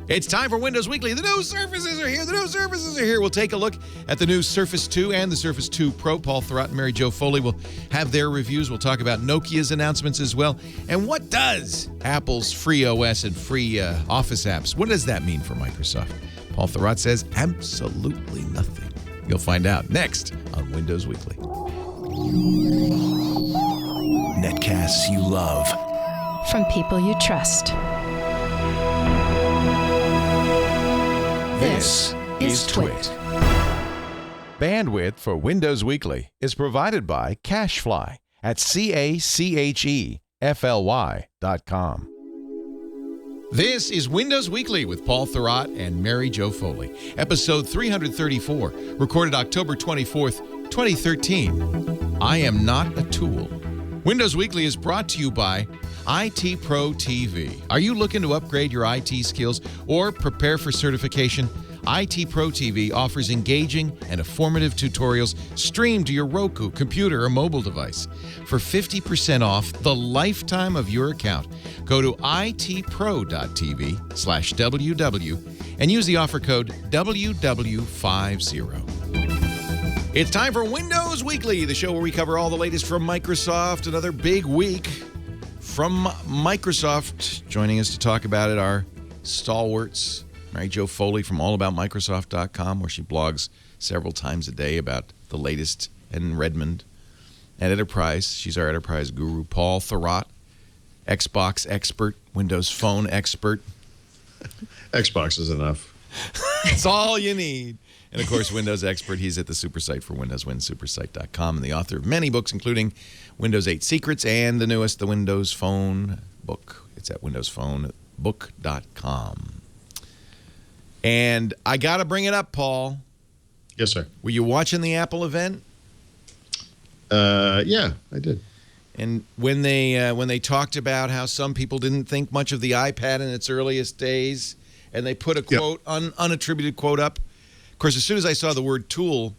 It's time for Windows Weekly. The new Surfaces are here. The new Surfaces are here. We'll take a look at the new Surface 2 and the Surface 2 Pro. Paul Thurrott and Mary Jo Foley will have their reviews. We'll talk about Nokia's announcements as well. And what does Apple's free OS and free Office apps, what does that mean for Microsoft? Paul Thurrott says absolutely nothing. You'll find out next on Windows Weekly. Netcasts you love. From people you trust. This is Twit. Bandwidth for Windows Weekly is provided by Cachefly at CACHEFLY.com. This is Windows Weekly with Paul Thurrott and Mary Jo Foley, episode 334, recorded October 24th, 2013. I am not a tool. Windows Weekly is brought to you by IT Pro TV. Are you looking to upgrade your IT skills or prepare for certification? IT Pro TV offers engaging and informative tutorials streamed to your Roku, computer, or mobile device. For 50% off the lifetime of your account, go to itpro.tv/WW and use the offer code WW50. It's time for Windows Weekly, the show where we cover all the latest from Microsoft. Another big week from Microsoft. Joining us to talk about it are stalwarts, Mary Jo Foley from allaboutmicrosoft.com, where she blogs several times a day about the latest in Redmond. At Enterprise, she's our Enterprise guru. Paul Thurrott, Xbox expert, Windows Phone expert. Xbox is enough. That's all you need. And, of course, Windows expert. He's at the SuperSite for Windows, SuperSite.com, and the author of many books, including Windows 8 Secrets and the newest, the Windows Phone book. It's at windowsphonebook.com. And I got to bring it up, Paul. Yes, sir. Were you watching the Apple event? Yeah, I did. And when they talked about how some people didn't think much of the iPad in its earliest days, and they put a quote, unattributed quote up. Of course, as soon as I saw the word tool,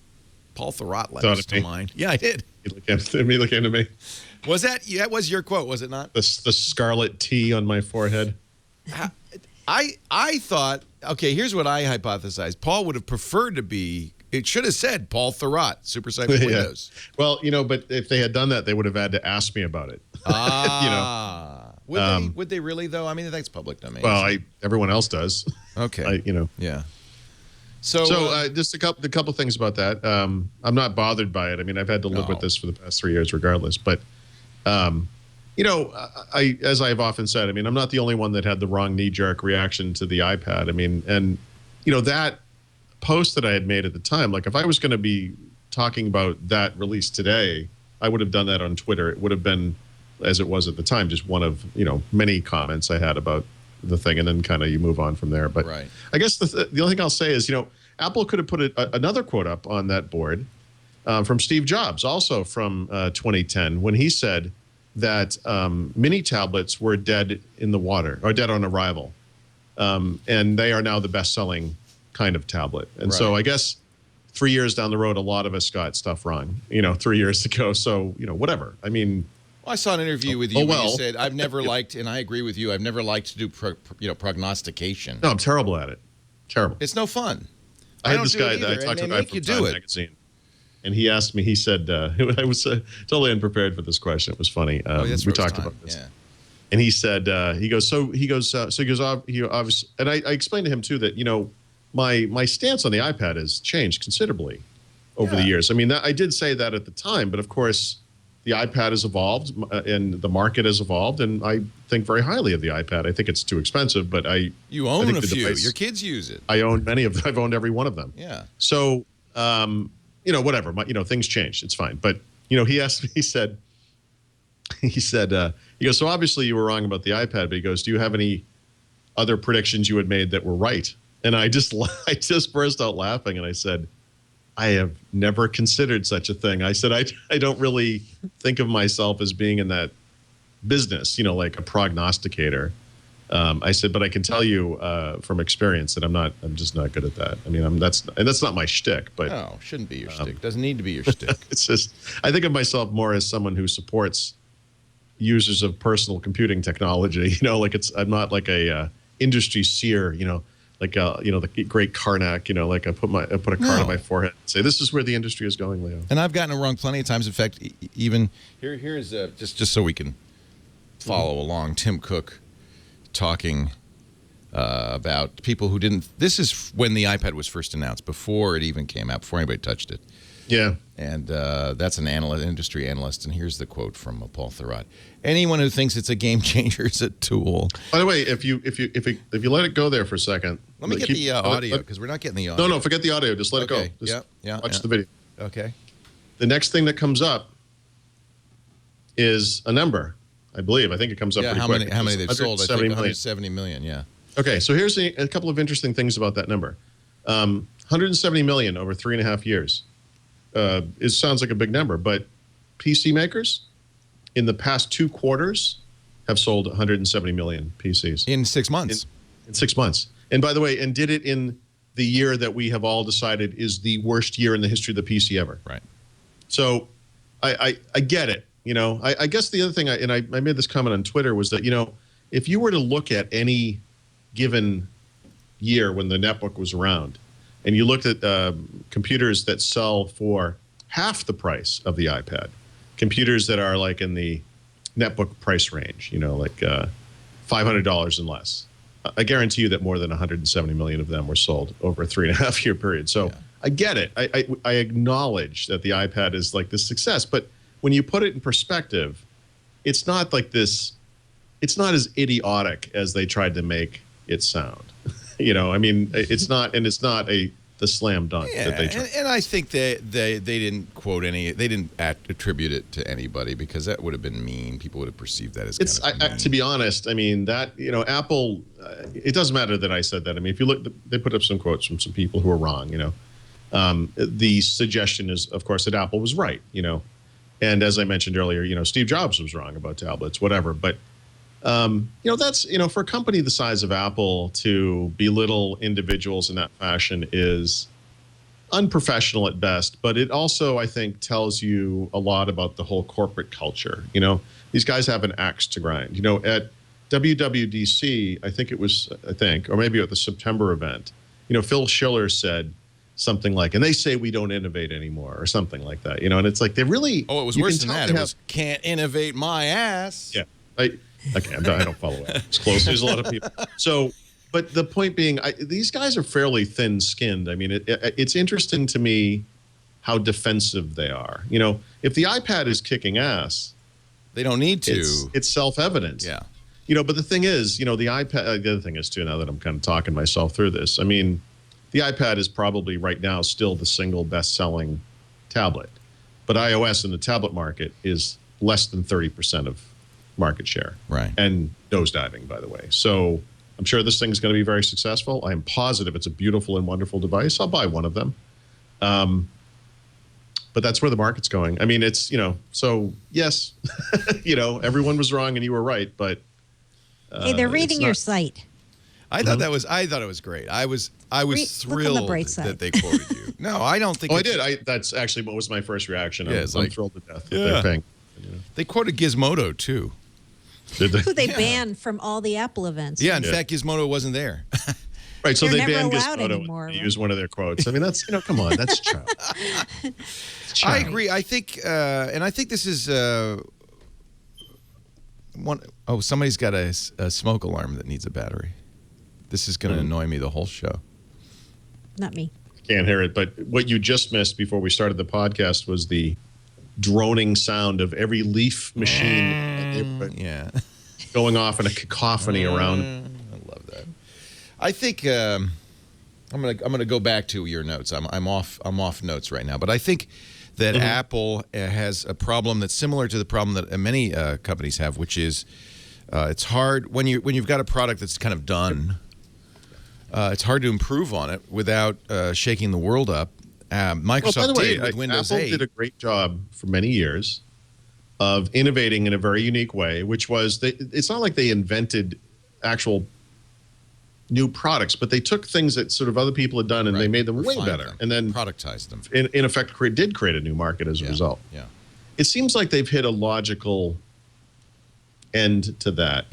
Paul Thurrott leapt to mind. Yeah, I did. He looked at me. Was that was your quote, was it not? The scarlet T on my forehead. I thought, okay, here's what I hypothesized. Paul would have preferred to be, it should have said Paul Thurrott, SuperSite for Windows. Well, but if they had done that, they would have had to ask me about it. Would they really, though? I mean, that's public domain. Well, everyone else does. Okay. Yeah. So just a couple things about that. I'm not bothered by it. I mean, I've had to live with this for the past 3 years regardless. But, as I've often said, I mean, I'm not the only one that had the wrong knee-jerk reaction to the iPad. I mean, and, that post that I had made at the time, like if I was going to be talking about that release today, I would have done that on Twitter. It would have been, as it was at the time, just one of, many comments I had about the thing, and then kind of you move on from there. But I guess the only thing I'll say is, Apple could have put another quote up on that board from Steve Jobs, also from 2010, when he said that mini tablets were dead in the water, or dead on arrival. And they are now the best-selling kind of tablet. And so I guess 3 years down the road, a lot of us got stuff wrong, 3 years ago. So, whatever. I mean... Well, I saw an interview with you where you said, I've never liked, and I agree with you, I've never liked to do prognostication. No, I'm terrible at it. Terrible. It's no fun. I had this guy that I talked to a guy from Time Magazine, and he asked me, he said, I was totally unprepared for this question. It was funny. We talked about this. Yeah. And he said, he obviously, and I explained to him too that, my stance on the iPad has changed considerably over the years. I mean, I did say that at the time, but of course, the iPad has evolved and the market has evolved, and I think very highly of the iPad. I think it's too expensive, but you own a few. Your kids use it. I own many of them. I've owned every one of them. Yeah. So, whatever. Things change. It's fine. But he asked me. He said, he goes, so obviously you were wrong about the iPad, but he goes, do you have any other predictions you had made that were right? And I just burst out laughing, and I said, I have never considered such a thing. I said, I don't really think of myself as being in that business, like a prognosticator. I said, but I can tell you from experience that I'm just not good at that. I mean, that's not my shtick. But no, shouldn't be your shtick. Doesn't need to be your shtick. It's just, I think of myself more as someone who supports users of personal computing technology. I'm not like a industry seer. the great Karnak, like I put a card on my forehead and say, this is where the industry is going, Leo. And I've gotten it wrong plenty of times. In fact, even here's just so we can follow along. Tim Cook talking about people who didn't. This is when the iPad was first announced, before it even came out, before anybody touched it. Yeah. And that's an industry analyst. And here's the quote from Paul Thurrott: "Anyone who thinks it's a game changer is a tool." By the way, if you let it go there for a second, let me get the audio, because we're not getting the audio. No, forget the audio. Just let it go. Just watch the video. Okay. The next thing that comes up is a number. I believe. I think it comes up pretty quick. How many they've sold? I think 170 million. Yeah. Okay, so here's a couple of interesting things about that number. 170 million over 3.5 years. It sounds like a big number, but PC makers in the past 2 quarters have sold 170 million PCs. In 6 months. In 6 months. And by the way, and did it in the year that we have all decided is the worst year in the history of the PC ever. Right. So I get it. I guess the other thing, I made this comment on Twitter, was that, if you were to look at any given year when the netbook was around, and you looked at computers that sell for half the price of the iPad, computers that are like in the netbook price range, like $500 and less, I guarantee you that more than 170 million of them were sold over a 3.5 year period. So I get it. I acknowledge that the iPad is like this success, but when you put it in perspective, it's not like this. It's not as idiotic as they tried to make it sound. It's not, and it's not the slam dunk that they tried. And I think they didn't quote they didn't attribute it to anybody, because that would have been mean. People would have perceived that as kind of mean. To be honest, that Apple. It doesn't matter that I said that. If you look, they put up some quotes from some people who are wrong. The suggestion is, of course, that Apple was right. And as I mentioned earlier, Steve Jobs was wrong about tablets, whatever. But that's, for a company the size of Apple to belittle individuals in that fashion is unprofessional at best. But it also, I think, tells you a lot about the whole corporate culture. These guys have an axe to grind. At WWDC, or maybe at the September event, Phil Schiller said something like, and they say we don't innovate anymore, or something like that. And it's like, they really... Oh, it was worse than that. It was, can't innovate my ass. Yeah. I don't follow it as closely. There's a lot of people. So, but the point being, these guys are fairly thin-skinned. It's interesting to me how defensive they are. If the iPad is kicking ass, they don't need to. It's self-evident. Yeah. But the thing is, the iPad. The other thing is too. Now that I'm kind of talking myself through this, the iPad is probably right now still the single best-selling tablet, but iOS in the tablet market is less than 30% of market share, right? And nosediving, by the way. So I'm sure this thing's going to be very successful. I am positive it's a beautiful and wonderful device. I'll buy one of them. But that's where the market's going. It's so yes, everyone was wrong and you were right, but hey, they're reading your site. I thought it was great. I was thrilled that they quoted you. No, I don't think. I did. That's actually what was my first reaction. I'm thrilled to death that Yeah. they're paying. They quoted Gizmodo too. Did they? Who they banned from all the Apple events. Yeah, in fact, Gizmodo wasn't there. Right, so They're they never banned allowed Gizmodo anymore, and they right? use one of their quotes. That's come on, that's child. I agree. I think, and I think this is one. Oh, somebody's got a smoke alarm that needs a battery. This is going to annoy me the whole show. Not me. Can't hear it, but what you just missed before we started the podcast was the droning sound of every leaf machine going off in a cacophony around. I love that. I think I'm gonna go back to your notes. I'm off notes right now, but I think that Apple has a problem that's similar to the problem that many companies have, which is it's hard when you've got a product that's kind of done. It's hard to improve on it without shaking the world up. Microsoft did with Windows 8. Apple did a great job for many years of innovating in a very unique way, which was it's not like they invented actual new products, but they took things that sort of other people had done and they made them way better, and then productized them. In effect, did create a new market as a result. Yeah, it seems like they've hit a logical end to that.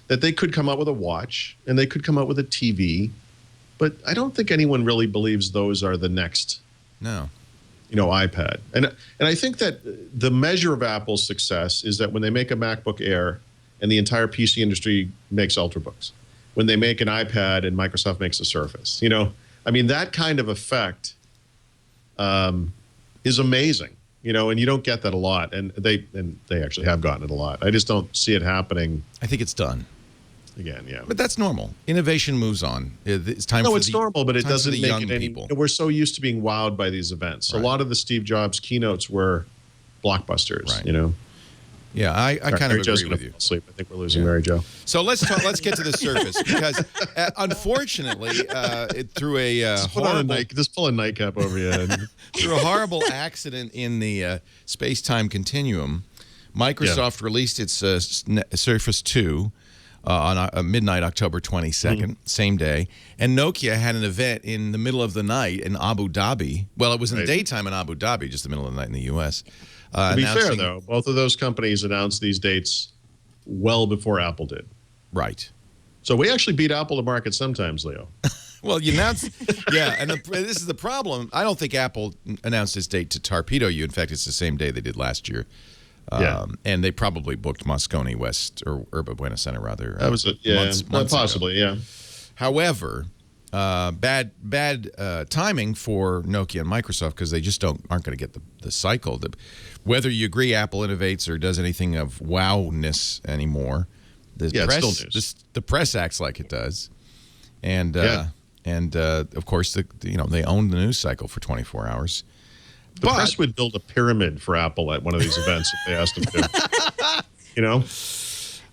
That they could come out with a watch and they could come out with a TV, but I don't think anyone really believes those are the next, No. iPad. And I think that the measure of Apple's success is that when they make a MacBook Air and the entire PC industry makes Ultrabooks, when they make an iPad and Microsoft makes a Surface, that kind of effect is amazing, and you don't get that a lot. And they actually have gotten it a lot. I just don't see it happening. I think it's done. Again, yeah. But that's normal. Innovation moves on. It's time for it's normal, but it doesn't make young it any. people. We're so used to being wowed by these events. Right. A lot of the Steve Jobs keynotes were blockbusters, Right. Yeah, I kind Mary of Jo's agree gonna with you. fall asleep. I think we're losing Mary Jo. So let's get to the Surface because unfortunately, through a Just pull a nightcap over your head. through a horrible accident in the space-time continuum, Microsoft released its Surface 2 on midnight, October 22nd, same day. And Nokia had an event in the middle of the night in Abu Dhabi. Well, it was in the daytime in Abu Dhabi, just the middle of the night in the U.S. To be fair, though, both of those companies announced these dates well before Apple did. Right. So we actually beat Apple to market sometimes, Leo. Well, you announced, and this is the problem. I don't think Apple announced its date to torpedo you. In fact, it's the same day they did last year. And they probably booked Moscone West or Urba Buena Center, rather. That was months possibly, ago. However, bad timing for Nokia and Microsoft because they just aren't going to get the cycle. Whether you agree Apple innovates or does anything of wowness anymore, the press acts like it does, and of course they own the news cycle for 24 hours. The press would build a pyramid for Apple at one of these events if they asked them to.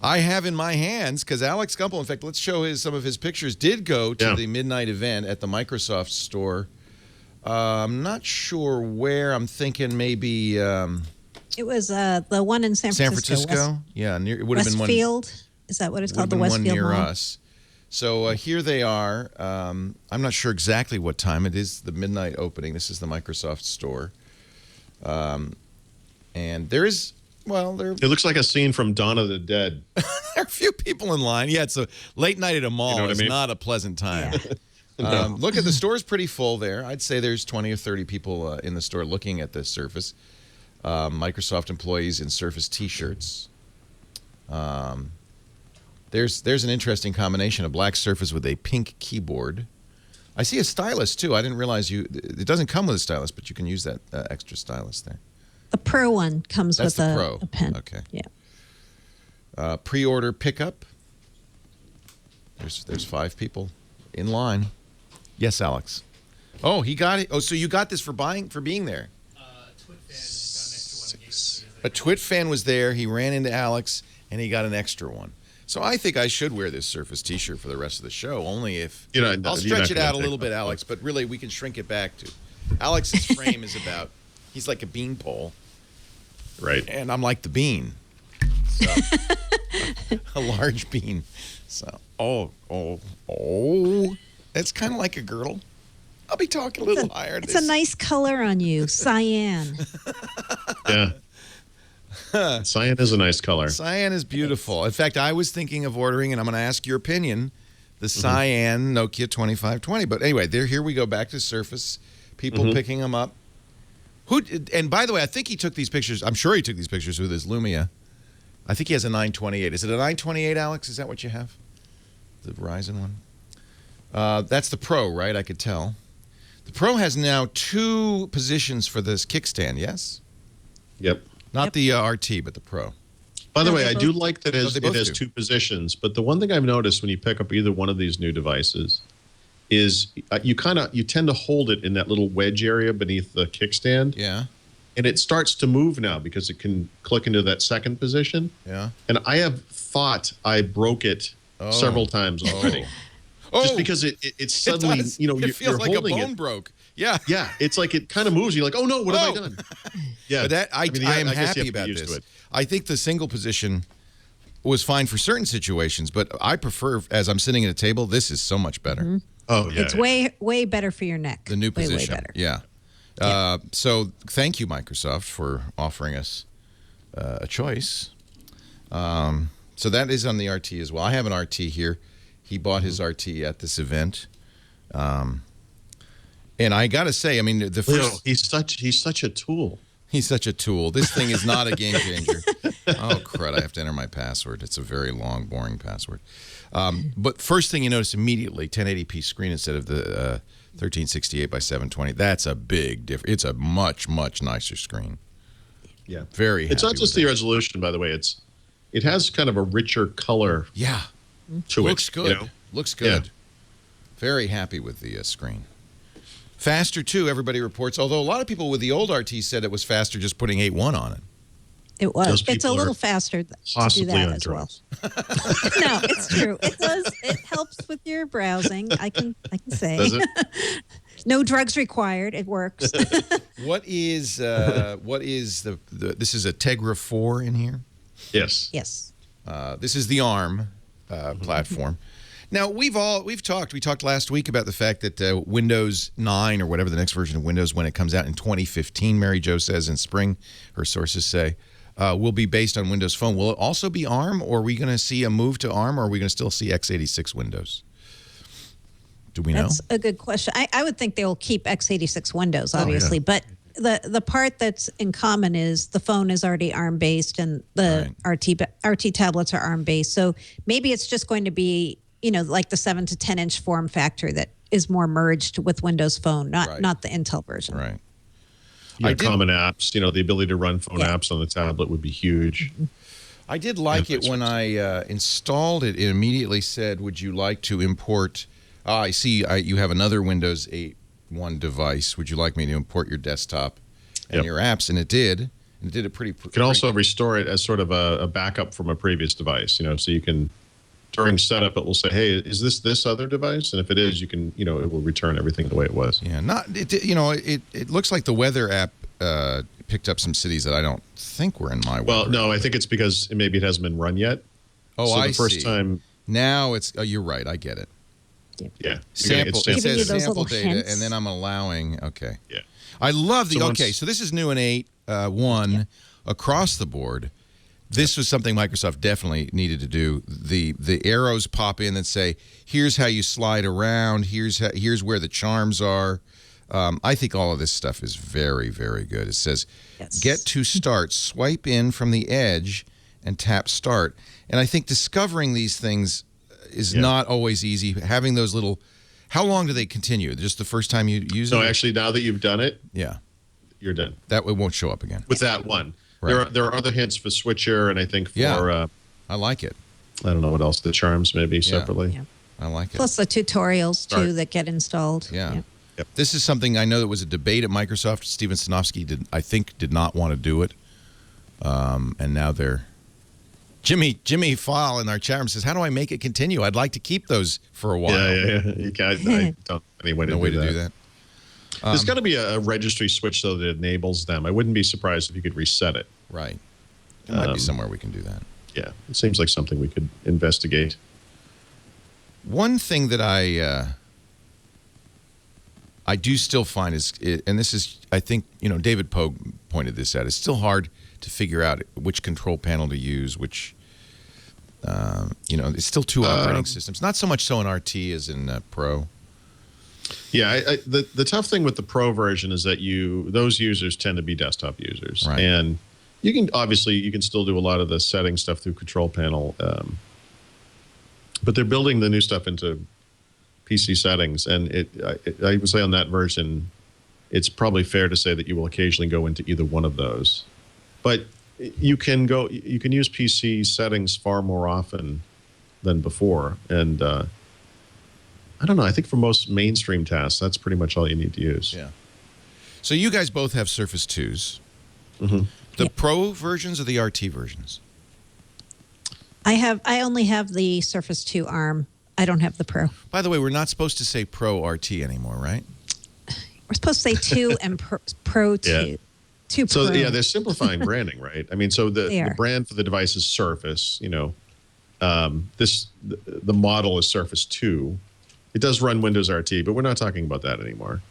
I have in my hands, because Alex Gumpel, in fact, let's show some of his pictures, did go to the midnight event at the Microsoft store. I'm not sure where. I'm thinking maybe... it was the one in San Francisco. San Francisco? It would have been one... Westfield? Is that what it's called? The Westfield one near Mall? us. So here they are. I'm not sure exactly what time. It is the midnight opening. This is the Microsoft store. And there is... it looks like a scene from Dawn of the Dead. There are a few people in line. Yeah, it's a late night at a mall. It's not a pleasant time. Yeah. Look at the store's pretty full there. I'd say there's 20 or 30 people in the store looking at this Surface. Microsoft employees in Surface T-shirts. There's an interesting combination: a black Surface with a pink keyboard. I see a stylus too. I didn't realize it doesn't come with a stylus, but you can use that extra stylus there. The Pro one comes That's with the a pen. Okay. Yeah. Pre-order pickup. There's 5 people in line. Yes, Alex. Oh, he got it. Oh, so you got this for being there. A Twit fan was there. He ran into Alex, and he got an extra one. So I think I should wear this Surface T-shirt for the rest of the show, only if... I'll stretch it out a little bit, Alex, but really we can shrink it back to... Alex's frame is about... He's like a beanpole. Right. And I'm like the bean. So, a large bean. So, it's kind of like a girdle. I'll be talking a little higher. It's a nice color on you, cyan. Yeah. Cyan is a nice color. Cyan is beautiful. In fact, I was thinking of ordering, and I'm going to ask your opinion, the cyan Nokia 2520. But anyway, here we go back to Surface. People picking them up. And by the way, I think he took these pictures. I'm sure he took these pictures with his Lumia. I think he has a 928. Is it a 928, Alex? Is that what you have? The Verizon one? That's the Pro, right? I could tell. The Pro has now 2 positions for this kickstand, yes? Yep. Not the RT, but the Pro. By the way, I do like that it has do. 2 positions, but the one thing I've noticed when you pick up either one of these new devices is you tend to hold it in that little wedge area beneath the kickstand. Yeah. And it starts to move now because it can click into that second position. Yeah. And I have thought I broke it several times already. Just because it's suddenly, it feels you're like holding a bone broke. Yeah. Yeah. It's like it kind of moves. You're like, oh no, what have I done? Yeah. But I am happy about this. I think the single position was fine for certain situations, but I prefer, as I'm sitting at a table, this is so much better. Oh, yeah. It's way better for your neck. The new position. Way better. Yeah. So thank you, Microsoft, for offering us a choice. So that is on the RT as well. I have an RT here. He bought his RT at this event. And I got to say, I mean, the first... he's such a tool. He's such a tool. This thing is not a game changer. Oh, crud. I have to enter my password. It's a very long, boring password. But first thing you notice immediately, 1080p screen instead of the 1368 by 720. That's a big difference. It's a much, much nicer screen. Yeah. Very happy It's not just the resolution, by the way. It has kind of a richer color to it. Looks good. You know? Looks good. Yeah. Very happy with the screen. Faster, too, everybody reports. Although a lot of people with the old RT said it was faster just putting 8.1 on it. It was. Those It's a people little are faster to do possibly that on as well. drugs. No, it's true. It does. It helps with your browsing. I can say. Does it? No drugs required. It works. What is the this is a Tegra 4 in here? Yes. Yes. This is the ARM platform. Now we talked last week about the fact that Windows 9 or whatever the next version of Windows, when it comes out in 2015, Mary Jo says in spring, her sources say, will be based on Windows Phone. Will it also be ARM, or are we going to see a move to ARM, or are we going to still see x86 Windows? Do we know? That's a good question. I would think they'll keep x86 Windows, obviously, but the part that's in common is the phone is already ARM based and the RT tablets are ARM based. So maybe it's just going to be, like the 7 to 10 inch form factor that is more merged with Windows Phone, not the Intel version. Right. Common apps, the ability to run phone apps on the tablet would be huge. I did like it when I installed it. It immediately said, would you like to import... I see you have another Windows 8.1 device. Would you like me to import your desktop and your apps? And it did. And it did it pretty... You can also restore it as sort of a backup from a previous device, so you can... During setup, it will say, "Hey, is this other device?" And if it is, you can, it will return everything the way it was. Yeah, it looks like the weather app picked up some cities that I don't think were in my. Well, no, I think it's because maybe it hasn't been run yet. Oh, so I the first see. time now it's. Oh, you're right. I get it. Yeah, Sample. It says those sample little data, hints. and then I'm allowing. Okay. Yeah. I love the. So Okay, so this is new in 8.1 across the board. This was something Microsoft definitely needed to do. The arrows pop in and say, here's how you slide around. Here's where the charms are. I think all of this stuff is very, very good. It says, get to start, swipe in from the edge and tap start. And I think discovering these things is not always easy. Having those little, how long do they continue? Just the first time you use it? No, actually, now that you've done it, you're done. That it won't show up again. With that one. Right. There are other hints for switcher, and I think for I like it. I don't know what else, the charms maybe separately. Yeah. I like it. Plus the tutorials too that get installed. Yeah. Yep. This is something I know that was a debate at Microsoft. Steven Sinofsky did not want to do it, and now they're. Jimmy Fall in our chat room says, "How do I make it continue? I'd like to keep those for a while." Yeah. You can't. I don't have any way to do that. There's got to be a registry switch, though, that enables them. I wouldn't be surprised if you could reset it. Right. There might be somewhere we can do that. Yeah. It seems like something we could investigate. One thing that I do still find is, and this is, I think, David Pogue pointed this out, it's still hard to figure out which control panel to use, which, it's still two operating systems. Not so much so in RT as in Pro. Yeah, the tough thing with the Pro version is that those users tend to be desktop users, right. And you can still do a lot of the setting stuff through Control Panel, but they're building the new stuff into PC settings, and I would say on that version, it's probably fair to say that you will occasionally go into either one of those, but you can use PC settings far more often than before, and I don't know. I think for most mainstream tasks, that's pretty much all you need to use. Yeah. So you guys both have Surface 2s. Mm-hmm. The Pro versions or the RT versions? I only have the Surface 2 ARM. I don't have the Pro. By the way, we're not supposed to say Pro RT anymore, right? We're supposed to say 2 and Pro 2. Yeah. 2 Pro. So they're simplifying branding, right? I mean, so the brand for the device is Surface. The model is Surface 2. It does run Windows RT, but we're not talking about that anymore.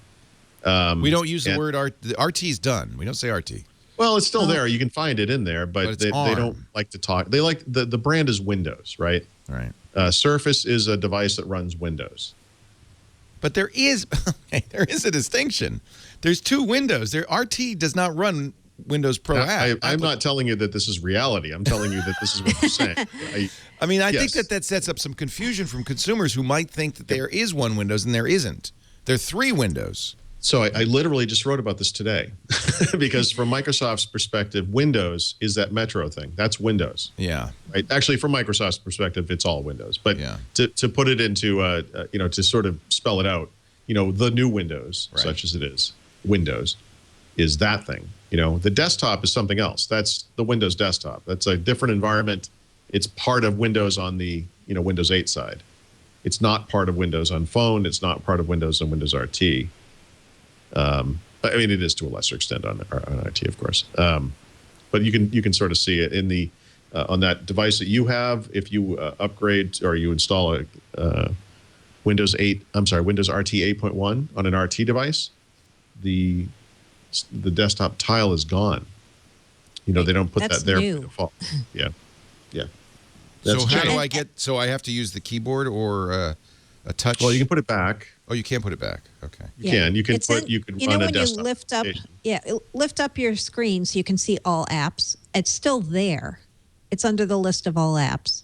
We don't use the word RT. The RT is done. We don't say RT. Well, it's still there. You can find it in there, but they don't like to talk. They like the brand is Windows, right? Right. Surface is a device that runs Windows. But there is a distinction. There's two windows. RT does not run Windows Pro app. I'm not telling you that this is reality. I'm telling you that this is what you're saying. I think that sets up some confusion from consumers who might think that there is one Windows and there isn't. There are three Windows. So I literally just wrote about this today because from Microsoft's perspective, Windows is that Metro thing. That's Windows. Yeah. Right. Actually, from Microsoft's perspective, it's all Windows. But to put it into, to sort of spell it out, the new Windows, such as it is, Windows, is that thing. The desktop is something else. That's the Windows desktop. That's a different environment. It's part of Windows on the, Windows 8 side. It's not part of Windows on phone. It's not part of Windows on Windows RT. But it is to a lesser extent on RT, of course. But you can sort of see it in the on that device that you have. If you upgrade or you install a Windows RT 8.1 on an RT device, the desktop tile is gone. They don't put that there by default. Yeah. So how do I get? So I have to use the keyboard or a touch? Well, you can put it back. Oh, you can't put it back. Okay. You can. You can run a desktop. You lift up your screen so you can see all apps. It's still there. It's under the list of all apps.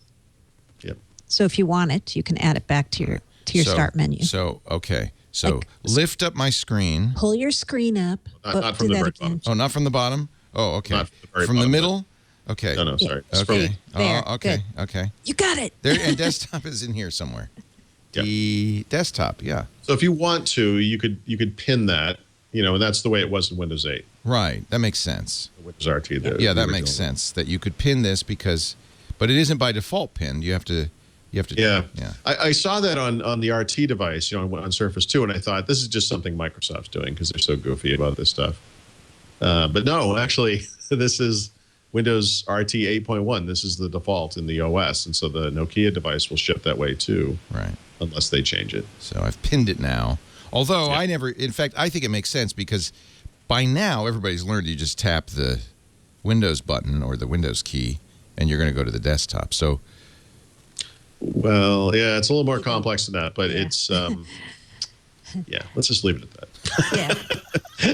Yep. So if you want it, you can add it back to your start menu. So okay. So lift up my screen. Pull your screen up. Not from the very bottom. Oh, not from the bottom? Oh, okay. Not from the middle? Okay. No, sorry. Okay. There. Okay. Good. Okay. You got it. There, and desktop is in here somewhere. The desktop, yeah. So if you want to, you could pin that, and that's the way it was in Windows 8. Right. That makes sense. Windows RT. That makes sense. That you could pin this but it isn't by default pinned. You have to. Yeah. I saw that on the RT device, on Surface 2, and I thought this is just something Microsoft's doing because they're so goofy about this stuff. But no, actually, this is Windows RT 8.1. This is the default in the OS, and so the Nokia device will ship that way too. Right. Unless they change it. So I've pinned it now. Although I think it makes sense because by now everybody's learned you just tap the Windows button or the Windows key and you're going to go to the desktop. So, well, yeah, it's a little more complex than that, but it's, let's just leave it at that.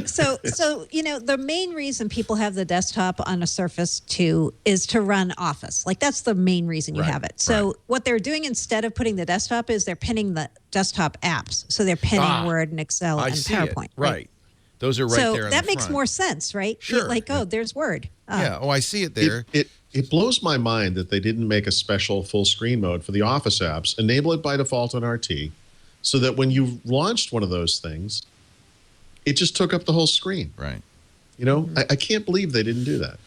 So the main reason people have the desktop on a Surface 2 is to run Office. Like that's the main reason you have it. So what they're doing instead of putting the desktop is they're pinning the desktop apps. So they're pinning Word and Excel and PowerPoint. Right. Those are right there. So that makes more sense, right? Sure. There's Word. I see it there. It blows my mind that they didn't make a special full screen mode for the Office apps, enable it by default on RT, so that when you launched one of those things, it just took up the whole screen. Right. I can't believe they didn't do that.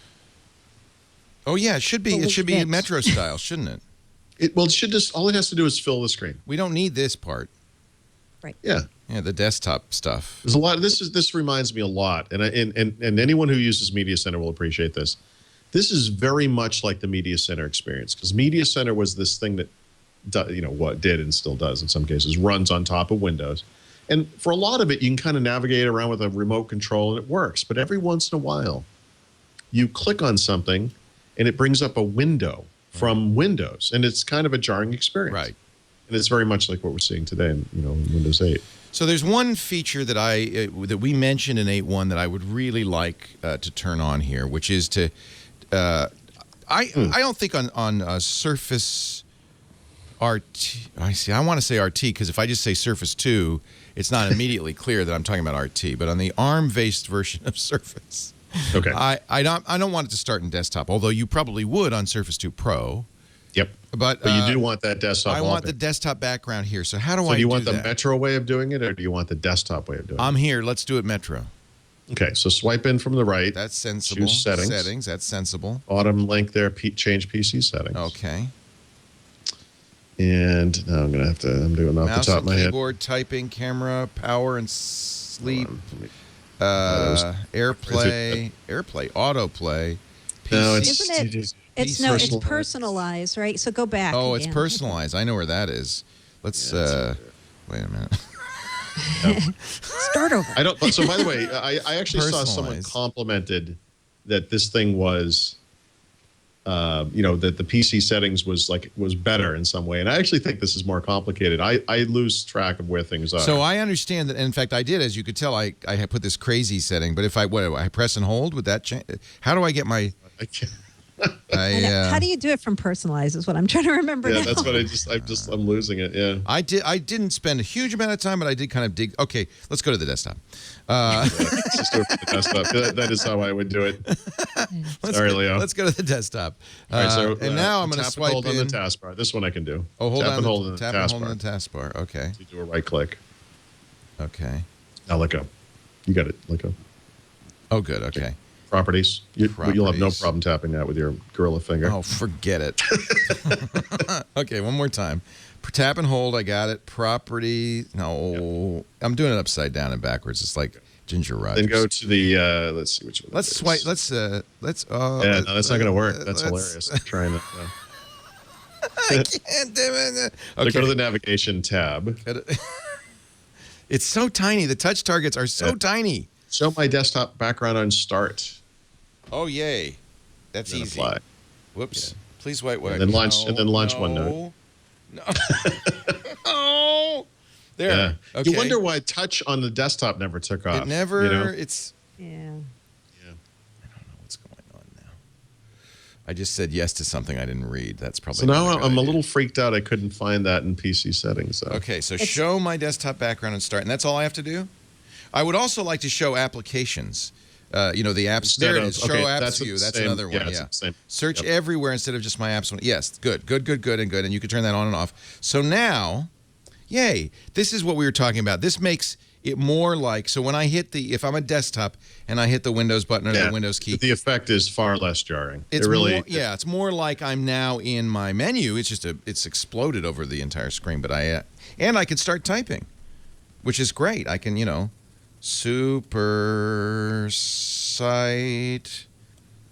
Oh yeah, it should be. It should be Metro style, shouldn't it? It should just. All it has to do is fill the screen. We don't need this part. Right. Yeah. Yeah, the desktop stuff. There's a lot. This reminds me a lot, and anyone who uses Media Center will appreciate this. This is very much like the Media Center experience because Media Center was this thing that, what did and still does in some cases runs on top of Windows. And for a lot of it, you can kind of navigate around with a remote control and it works. But every once in a while, you click on something and it brings up a window from Windows. And it's kind of a jarring experience. Right. And it's very much like what we're seeing today in Windows 8. So there's one feature that we mentioned in 8.1 that I would really like to turn on here, which is to I don't think on Surface RT. I want to say RT because if I just say Surface 2, it's not immediately clear that I'm talking about RT. But on the ARM-based version of Surface, okay, I don't want it to start in desktop. Although you probably would on Surface 2 Pro. Yep. But you do want that desktop. I want the desktop background here. So how do I do that? So do you want that? the Metro way of doing it, or do you want the desktop way of doing it? I'm here. Let's do it Metro. Okay, so swipe in from the right. That's sensible. Choose settings. That's sensible. Bottom link there, change PC settings. Okay. And now I'm going to have to, I'm doing off Mouse the top of my head. Keyboard, typing, camera, power and sleep, AirPlay, autoplay. PC. No, it's personalized, right? So go back. Oh, again. It's personalized. I know where that is. Let's wait a minute. Start over. I don't. So by the way, I actually saw someone complimented that this thing was that the PC settings was better in some way. And I actually think this is more complicated. I lose track of where things are. So I understand that. In fact, I did, as you could tell, I had put this crazy setting. But if I press and hold, would that change? How do I get my? I can't. How do you do it from personalize is what I'm trying to remember now. That's what I'm losing it. Yeah. I didn't spend a huge amount of time, but I did kind of dig. Okay, let's go to the desktop. Let's just do it for the desktop. That is how I would do it. Sorry, Leo. Let's go to the desktop. All right, so and now I'm going to swipe hold in. on the taskbar. This one I can do. Oh, hold tap on. And hold on the tap taskbar. and hold on the taskbar. Okay. So you do a right click. Okay. Now let go. You got it. Let go. Oh, good. Okay. Properties. You'll have no problem tapping that with your gorilla finger. Oh, forget it. Okay, one more time. Tap and hold. I got it. Property. No, yep. I'm doing it upside down and backwards. It's like Ginger Rogers. Then go to the. Let's see which one. Let's swipe. Let's. Yeah, no, that's not going to work. That's hilarious. I'm trying to. I can't do it. Okay. So go to the navigation tab. It's so tiny. The touch targets are so tiny. Show my desktop background on start. Oh, yay. That's easy. Apply. Whoops. Yeah. Please wait. And then launch OneNote. No. Oh. There. Yeah. Okay. You wonder why touch on the desktop never took off. It never. You know? It's. Yeah. I don't know what's going on now. I just said yes to something I didn't read. That's probably. So now I'm a little freaked out. I couldn't find that in PC settings. So. Okay, so show my desktop background and start, and that's all I have to do? I would also like to show applications. The apps. There it is. Show apps view. That's another one. Yeah. Same. Search everywhere instead of just my apps. Yes. Good. And you can turn that on and off. So now, yay! This is what we were talking about. This makes it more like. So when I hit if I'm a desktop and I hit the Windows button or the Windows key, the effect is far less jarring. It's really it's more like I'm now in my menu. It's just it's exploded over the entire screen. But I can start typing, which is great. I can SuperSite.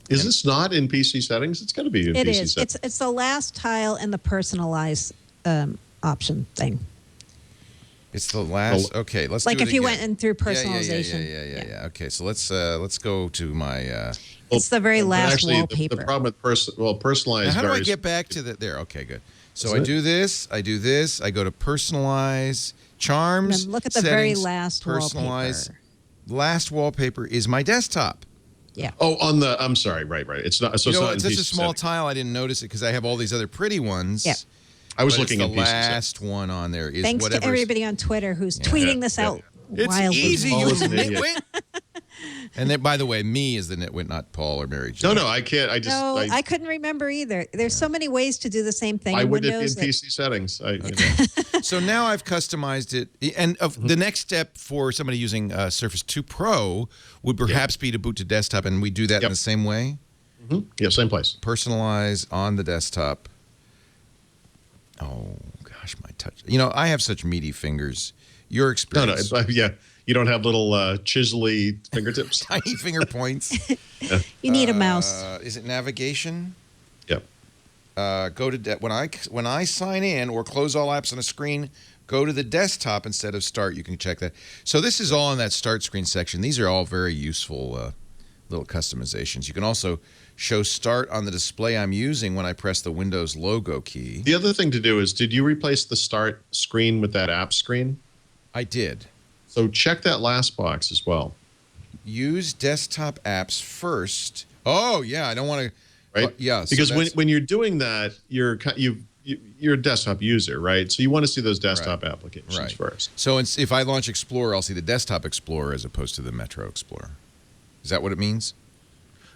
Is this not in PC settings? It's got to be in PC settings. It's the last tile in the personalize option thing. It's the last. Okay, let's like do it if you again. went in through personalization. Yeah. Okay, so let's go to my. It's the very last actually, wallpaper. The problem with personalize. Now, how do I get back to there? Okay, good. So I do this. I go to personalize. Charms. And look at the settings, very last personalize. wallpaper. Last wallpaper is my desktop. Yeah. Oh, I'm sorry. Right. It's not. So it's such a small tile. I didn't notice it because I have all these other pretty ones. Yeah. I was looking at the last one on there. Is Thanks to everybody on Twitter who's tweeting this out. It's wildly. easy, you nitwit. And then, by the way, me is the nitwit, not Paul or Mary Jo. No, I can't. I couldn't remember either. There's so many ways to do the same thing. Why would it be in PC settings? So now I've customized it. And the next step for somebody using Surface 2 Pro would perhaps be to boot to desktop, and we do that in the same way? Yeah, same place. Personalize on the desktop. Oh, gosh, my touch. I have such meaty fingers. Your experience. No, you don't have little chisely fingertips. Tiny finger points. You need a mouse. Is it navigation? Yep. Go to when I sign in or close all apps on a screen, go to the desktop instead of start. You can check that. So this is all in that start screen section. These are all very useful little customizations. You can also show start on the display I'm using when I press the Windows logo key. The other thing to do is, did you replace the start screen with that app screen? I did. So check that last box as well. Use desktop apps first. Oh, yeah, I don't want to. Right? Yeah. Because when you're doing that, you're a desktop user, right? So you want to see those desktop applications first. So if I launch Explorer, I'll see the Desktop Explorer as opposed to the Metro Explorer. Is that what it means?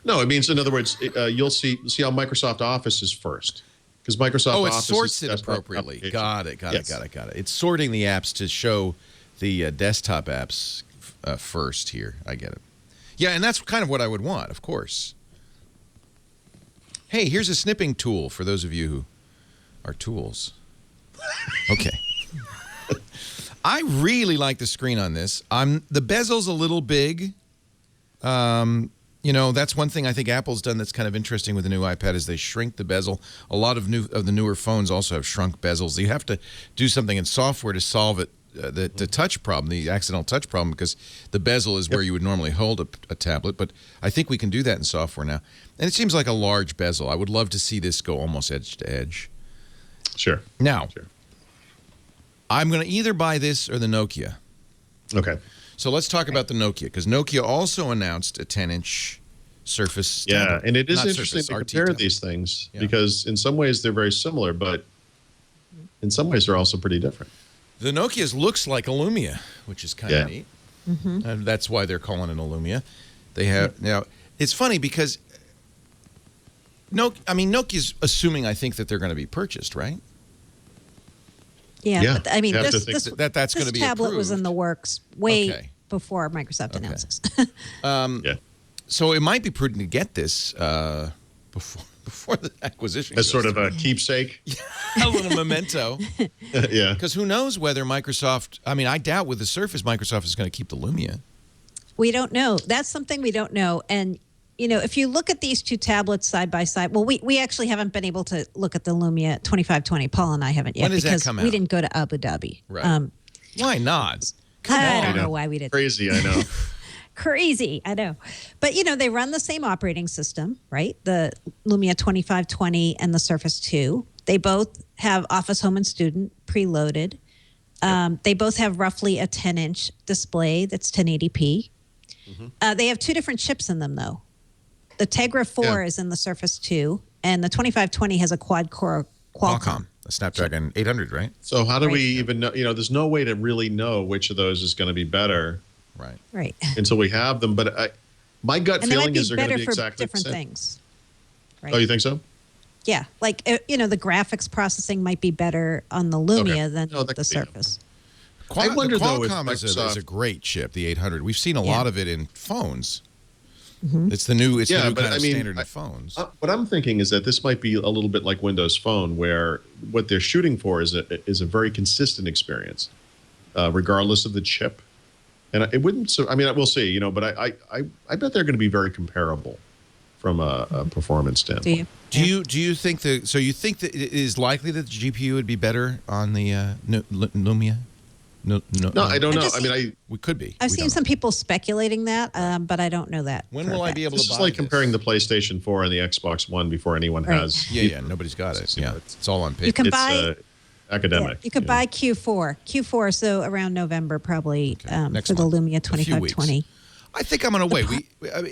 No, it means, in other words, you'll see how Microsoft Office is first. Because Microsoft Office sorts it appropriately. Got it. It's sorting the apps to show the desktop apps first here. I get it. Yeah, and that's kind of what I would want, of course. Hey, here's a snipping tool for those of you who are tools. Okay. I really like the screen on this. The bezel's a little big. That's one thing I think Apple's done that's kind of interesting with the new iPad is they shrink the bezel. A lot of the newer phones also have shrunk bezels. You have to do something in software to solve it the touch problem, the accidental touch problem, because the bezel is where you would normally hold a tablet. But I think we can do that in software now. And it seems like a large bezel. I would love to see this go almost edge to edge. Sure. Now, I'm going to either buy this or the Nokia. Okay. So let's talk about the Nokia, because Nokia also announced a 10-inch Surface tablet. And it is Not interesting Surface, to RT compare tablet. these things because in some ways they're very similar, but in some ways they're also pretty different. The Nokia's looks like a Lumia, which is kind of neat. And that's why they're calling it a Lumia. They have now. It's funny because Nokia's assuming, I think, that they're going to be purchased, right? Yeah. But, I mean, You have to this think that's going to be tablet was in the works way Okay. before Microsoft announces. So it might be prudent to get this before the acquisition. As sort of a keepsake. a little memento. Yeah. Because who knows whether Microsoft, I doubt with the Surface, Microsoft is going to keep the Lumia. We don't know. That's something we don't know. And, if you look at these two tablets side by side, well, we actually haven't been able to look at the Lumia 2520. Paul and I haven't yet When does that because come we out? didn't go to Abu Dhabi. Right. Why not? I on. don't know why we didn't. Crazy, I know. Crazy, I know. But, they run the same operating system, right? The Lumia 2520 and the Surface 2. They both have Office, Home, and Student preloaded. They both have roughly a 10-inch display that's 1080p. They have two different chips in them, though. The Tegra 4 is in the Surface 2, and the 2520 has a quad-core Qualcomm. A Snapdragon 800, right? So how do we even know? There's no way to really know which of those is going to be better Right. until we have them. But my gut And they might feeling be is they're going better to be for exactly different the same. things. Right? Oh, you think so? Yeah. Like, the graphics processing might be better on the Lumia than No, that the could be. Surface. I wonder, the though, if Qualcomm is a Microsoft- great chip, the 800. We've seen a lot of it in phones. Mm-hmm. It's the new, but kind I of mean, standard in phones. What I'm thinking is that this might be a little bit like Windows Phone, where what they're shooting for is a very consistent experience, regardless of the chip. And it wouldn't. So we'll see. But I bet they're going to be very comparable from a performance standpoint. Do you think that? So you think that it is likely that the GPU would be better on the Lumia? No, I don't know. We could be. I've seen some people speculating that, but I don't know that. When for a will I fact. be able This to buy is like this? comparing the PlayStation 4 and the Xbox One before anyone Right. has. Yeah, nobody's got it. Yeah, it's all on paper. You can It's buy. academic. You could buy Q4, so around November probably Next for the month. Lumia A few weeks. 2520. I think I'm going to wait.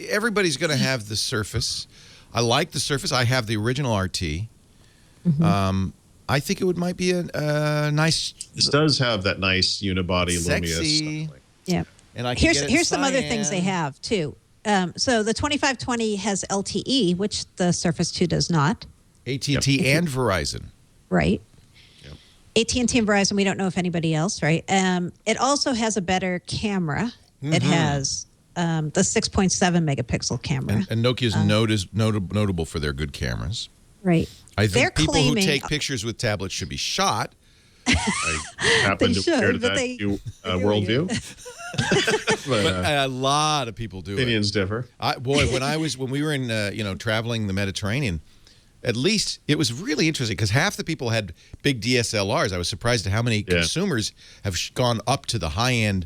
Everybody's going to have the Surface. I like the Surface. I have the original RT. I think it might be a nice, This does have that nice unibody sexy. Lumia stuff. Yeah. And I can get it in Here's some other things they cyan. have too. So the 2520 has LTE, which the Surface 2 does not. AT&T and Verizon. Right. AT&T and Verizon, we don't know if anybody else, right? It also has a better camera. It has the 6.7 megapixel camera. And Nokia's notable for their good cameras. Right. I They're think people who claiming- take pictures with tablets should be shot. I happen They to care to should, but that they- worldview. But but a lot of people do it. opinions differ. When we were in traveling the Mediterranean, at least it was really interesting because half the people had big DSLRs. I was surprised at how many consumers have gone up to the high-end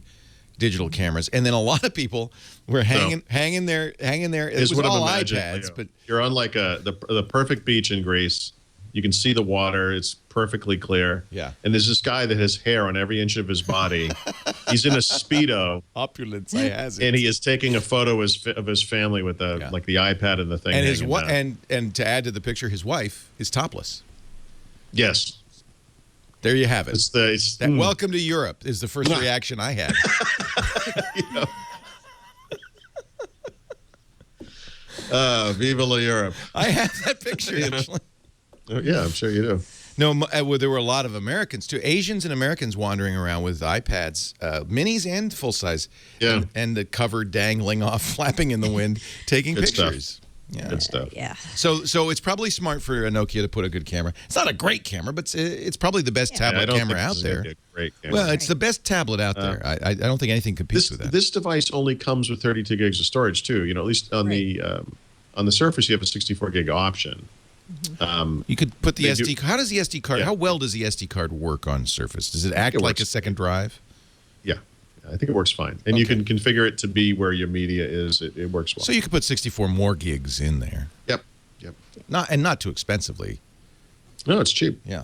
digital cameras, and then a lot of people were hanging there. It was all iPads, but you're on like the perfect beach in Greece. You can see the water; it's perfectly clear. Yeah. And there's this guy that has hair on every inch of his body. He's in a Speedo, opulence, I has it. and he is taking a photo of his family with like the iPad and the thing. And his hanging down. and to add to the picture, his wife is topless. Yes. There you have it. Welcome to Europe is the first reaction I had. Viva la Europe. I have that picture actually. Oh, yeah, I'm sure you do. No, there were a lot of Americans too, Asians and Americans wandering around with iPads, minis and full size, and the cover dangling off, flapping in the wind, taking Good pictures. stuff. Yeah. Good stuff. Yeah. So it's probably smart for a Nokia to put a good camera. It's not a great camera, but it's probably the best tablet camera out there. Great camera. Well, it's the best tablet out there. I don't think anything competes with that. This device only comes with 32 gigs of storage too. At least on the Surface, you have a 64 gig option. You could put the SD card. How does the SD card? Yeah. How well does the SD card work on Surface? Does it act like a second drive? Yeah, I think it works fine. And you can configure it to be where your media is. It works well. So you could put 64 more gigs in there. Yep. Not too expensively. No, it's cheap. Yeah.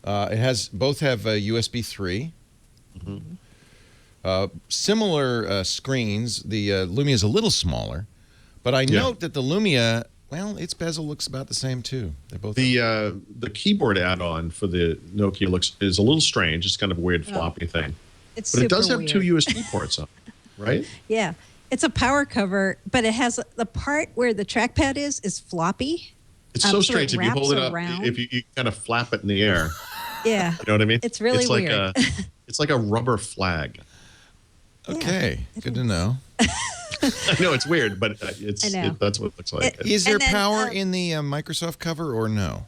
It has both have USB 3. Similar screens. The Lumia is a little smaller, but I note that the Lumia, well, its bezel looks about the same too. They're both the keyboard add-on for the Nokia is a little strange. It's kind of a weird floppy thing, It's but it does super have two weird. USB ports on it, right? Yeah. It's a power cover, but it has the part where the trackpad is floppy. It's so so strange. it If you hold it wraps up, around. if you kind of flap it in the air, Yeah. you know what I mean? It's really like weird. It's like a rubber flag. Okay, good to know. I know it's weird, but that's what it looks like. Is there And then, power in the Microsoft cover or no?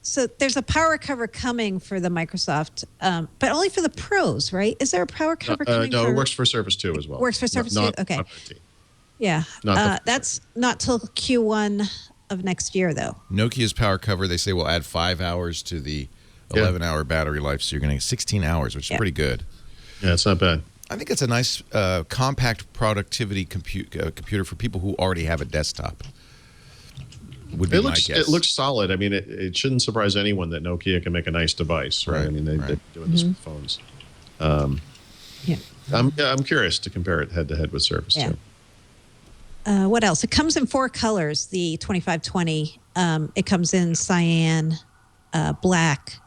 So there's a power cover coming for the Microsoft, but only for the pros, right? Is there a power cover coming? No, for, it works for Surface 2 as well. Works for Surface 2? Okay. Not RT. Yeah. Not That's not till Q1 of next year, though. Nokia's power cover, they say, will add 5 hours to the 11-hour battery life, so you're going to get 16 hours, which is pretty good. Yeah, it's not bad. I think it's a nice compact productivity computer for people who already have a desktop. Would be my guess. It looks solid. I mean, it shouldn't surprise anyone that Nokia can make a nice device, right? I mean, they've been doing this with phones. I'm curious to compare it head-to-head with Surface 2. What else? It comes in 4 colors, the 2520. It comes in cyan, black,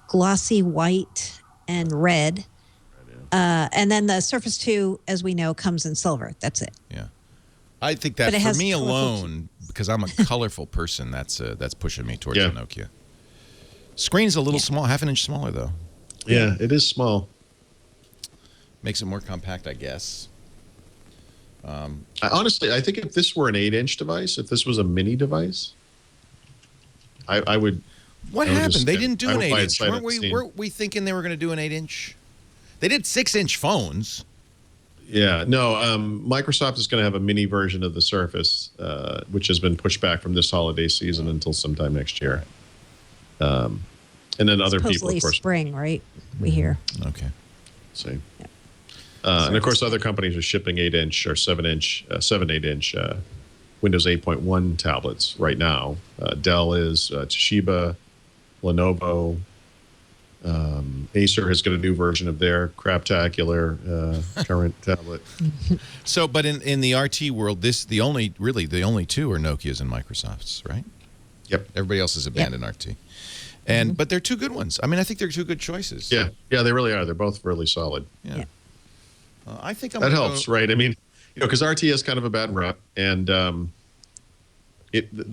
glossy white, and red. And then the Surface 2, as we know, comes in silver. That's it. Yeah. I think that for me alone, because I'm a colorful person, that's pushing me towards the Nokia. Screen's a little small, half an inch smaller, though. Yeah, it is small. Makes it more compact, I guess. Honestly, I think if this were an 8-inch device, if this was a mini device, I would. What happened? They didn't do an 8-inch. Weren't Weren't we thinking they were going to do an 8-inch? They did 6-inch phones. Yeah, no. Microsoft is going to have a mini version of the Surface, which has been pushed back from this holiday season until sometime next year. And then other people, of course. Spring, right? We hear. Okay. See. Yeah. And of course, other companies are shipping 8-inch or 7-inch, 8-inch Windows 8.1 tablets right now. Dell is, Toshiba, Lenovo. Acer has got a new version of their craptacular current tablet. So, but in the RT world, the only two are Nokia's and Microsoft's, right? Yep. Everybody else has abandoned RT. And but they're two good ones. I mean, I think they're two good choices. Yeah, they really are. They're both really solid. Yeah. I think that helps, right? I mean, because RT has kind of a bad rep, and the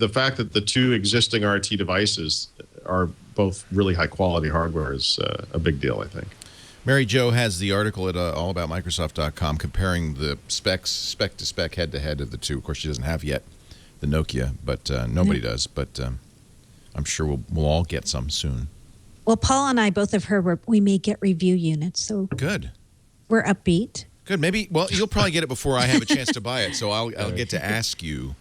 fact that the two existing RT devices are both really high quality hardware is a big deal, I think. Mary Jo has the article at allaboutmicrosoft.com comparing the spec to spec head to head of the two. Of course, she doesn't have yet the Nokia, but nobody does. But I'm sure we'll all get some soon. Well, Paul and I both have heard we may get review units, so good. We're upbeat. Good. Maybe. Well, you'll probably get it before I have a chance to buy it, so I'll get to ask you.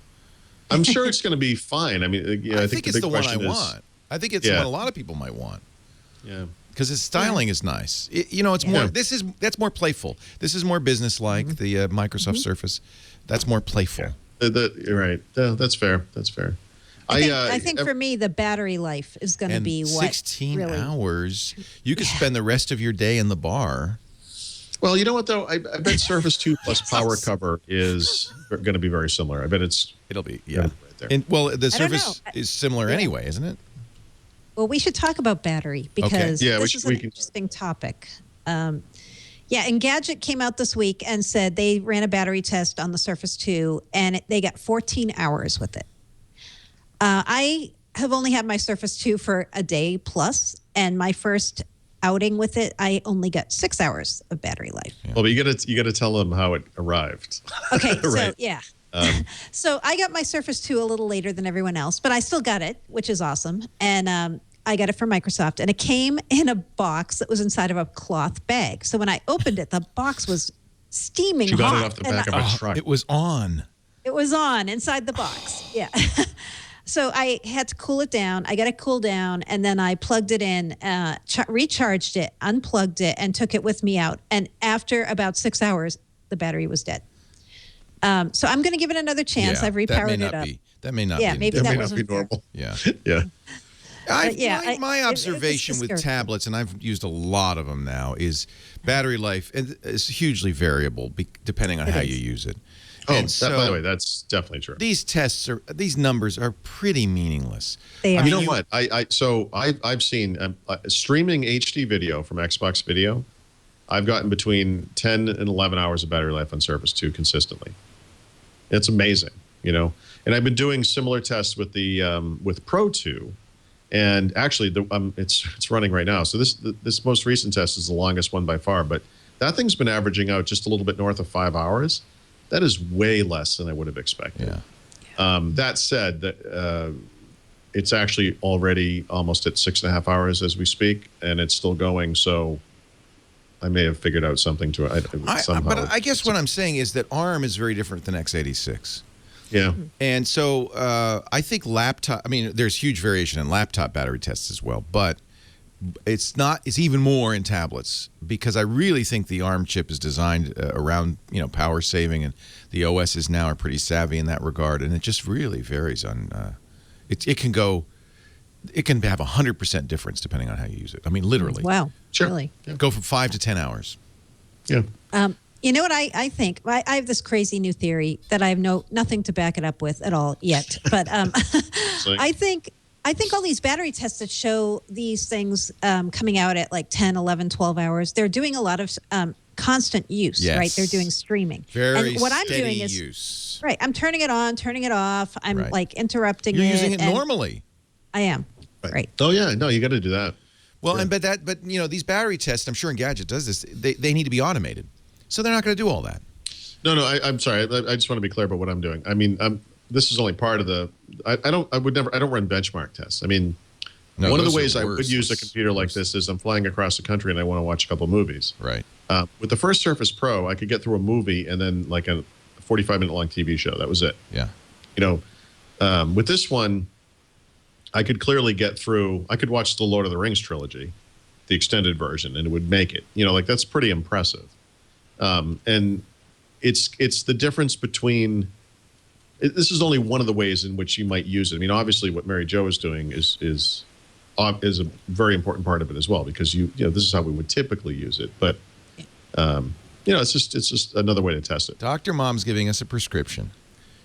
I'm sure it's going to be fine. I mean, I think it's the one I want. I think it's what a lot of people might want. Yeah. Because its styling is nice. It's more. That's more playful. This is more business-like. The Microsoft Surface, that's more playful. You're right. That's fair. That's fair. I think for me, the battery life is going to be 16 really hours. You could spend the rest of your day in the bar. Well, you know what though? I bet Surface 2 plus power cover is going to be very similar. I bet it'll be right there. The Surface is similar anyway, isn't it? Well, we should talk about battery because this is an interesting topic. Engadget came out this week and said they ran a battery test on the Surface 2 and they got 14 hours with it. I have only had my Surface 2 for a day plus, and my first outing with it, I only got 6 hours of battery life. Yeah. Well, but you got to tell them how it arrived. Okay, right. So I got my Surface 2 a little later than everyone else, but I still got it, which is awesome. And I got it from Microsoft, and it came in a box that was inside of a cloth bag. So when I opened it, the box was steaming hot. You got it off the back of a truck. It was on. It was on inside the box. Yeah. So I had to cool it down. I got it cooled down, and then I plugged it in, recharged it, unplugged it, and took it with me out. And after about 6 hours, the battery was dead. So I'm going to give it another chance. Yeah, I've repowered it up. That may not Yeah, be. maybe That that may not wasn't be normal. Yeah. Yeah. My observation with discouraging. tablets, and I've used a lot of them now, is battery life is hugely variable depending on how you use it. Oh, And by the way, that's definitely true. These numbers are pretty meaningless. They are. You know what? I've seen streaming HD video from Xbox Video. I've gotten between 10 and 11 hours of battery life on Surface 2 consistently. It's amazing, And I've been doing similar tests with the with Pro 2, and actually it's running right now. So this most recent test is the longest one by far, but that thing's been averaging out just a little bit north of 5 hours. That is way less than I would have expected. Yeah. That said, it's actually already almost at 6.5 hours as we speak, and it's still going. So I may have figured out something to it somehow. But I guess what I'm saying is that ARM is very different than x86. Yeah. And so I think there's huge variation in laptop battery tests as well, but it's even more in tablets, because I really think the ARM chip is designed around, power saving, and the OSs now are pretty savvy in that regard, and it just really varies on it can have 100% difference depending on how you use it. I mean, literally. Wow. Sure. Really? Yeah. Go from 5 to 10 hours. Yeah. You know what I think? I have this crazy new theory that I have nothing to back it up with at all yet. But I think all these battery tests that show these things coming out at like 10, 11, 12 hours, they're doing a lot of constant use, Yes. right? They're doing streaming. Very and what I'm steady doing is use. right. I'm turning it on, turning it off. I'm Right. like interrupting You're it. using it and normally. I am. Right. Oh yeah. No, you got to do that. Well, but these battery tests, I'm sure Engadget does this. They need to be automated, so they're not going to do all that. No, I'm sorry. I just want to be clear about what I'm doing. I mean, this is only part of the. I don't run benchmark tests. I mean, one of the ways I would use a computer like this is I'm flying across the country and I want to watch a couple of movies. Right. With the first Surface Pro, I could get through a movie and then like a 45-minute long TV show. That was it. Yeah. With this one, I could clearly get through. I could watch the Lord of the Rings trilogy, the extended version, and it would make it. That's pretty impressive. And it's the difference between. This is only one of the ways in which you might use it. I mean, obviously, what Mary Jo is doing is a very important part of it as well, because this is how we would typically use it. But it's just another way to test it. Dr. Mom's giving us a prescription.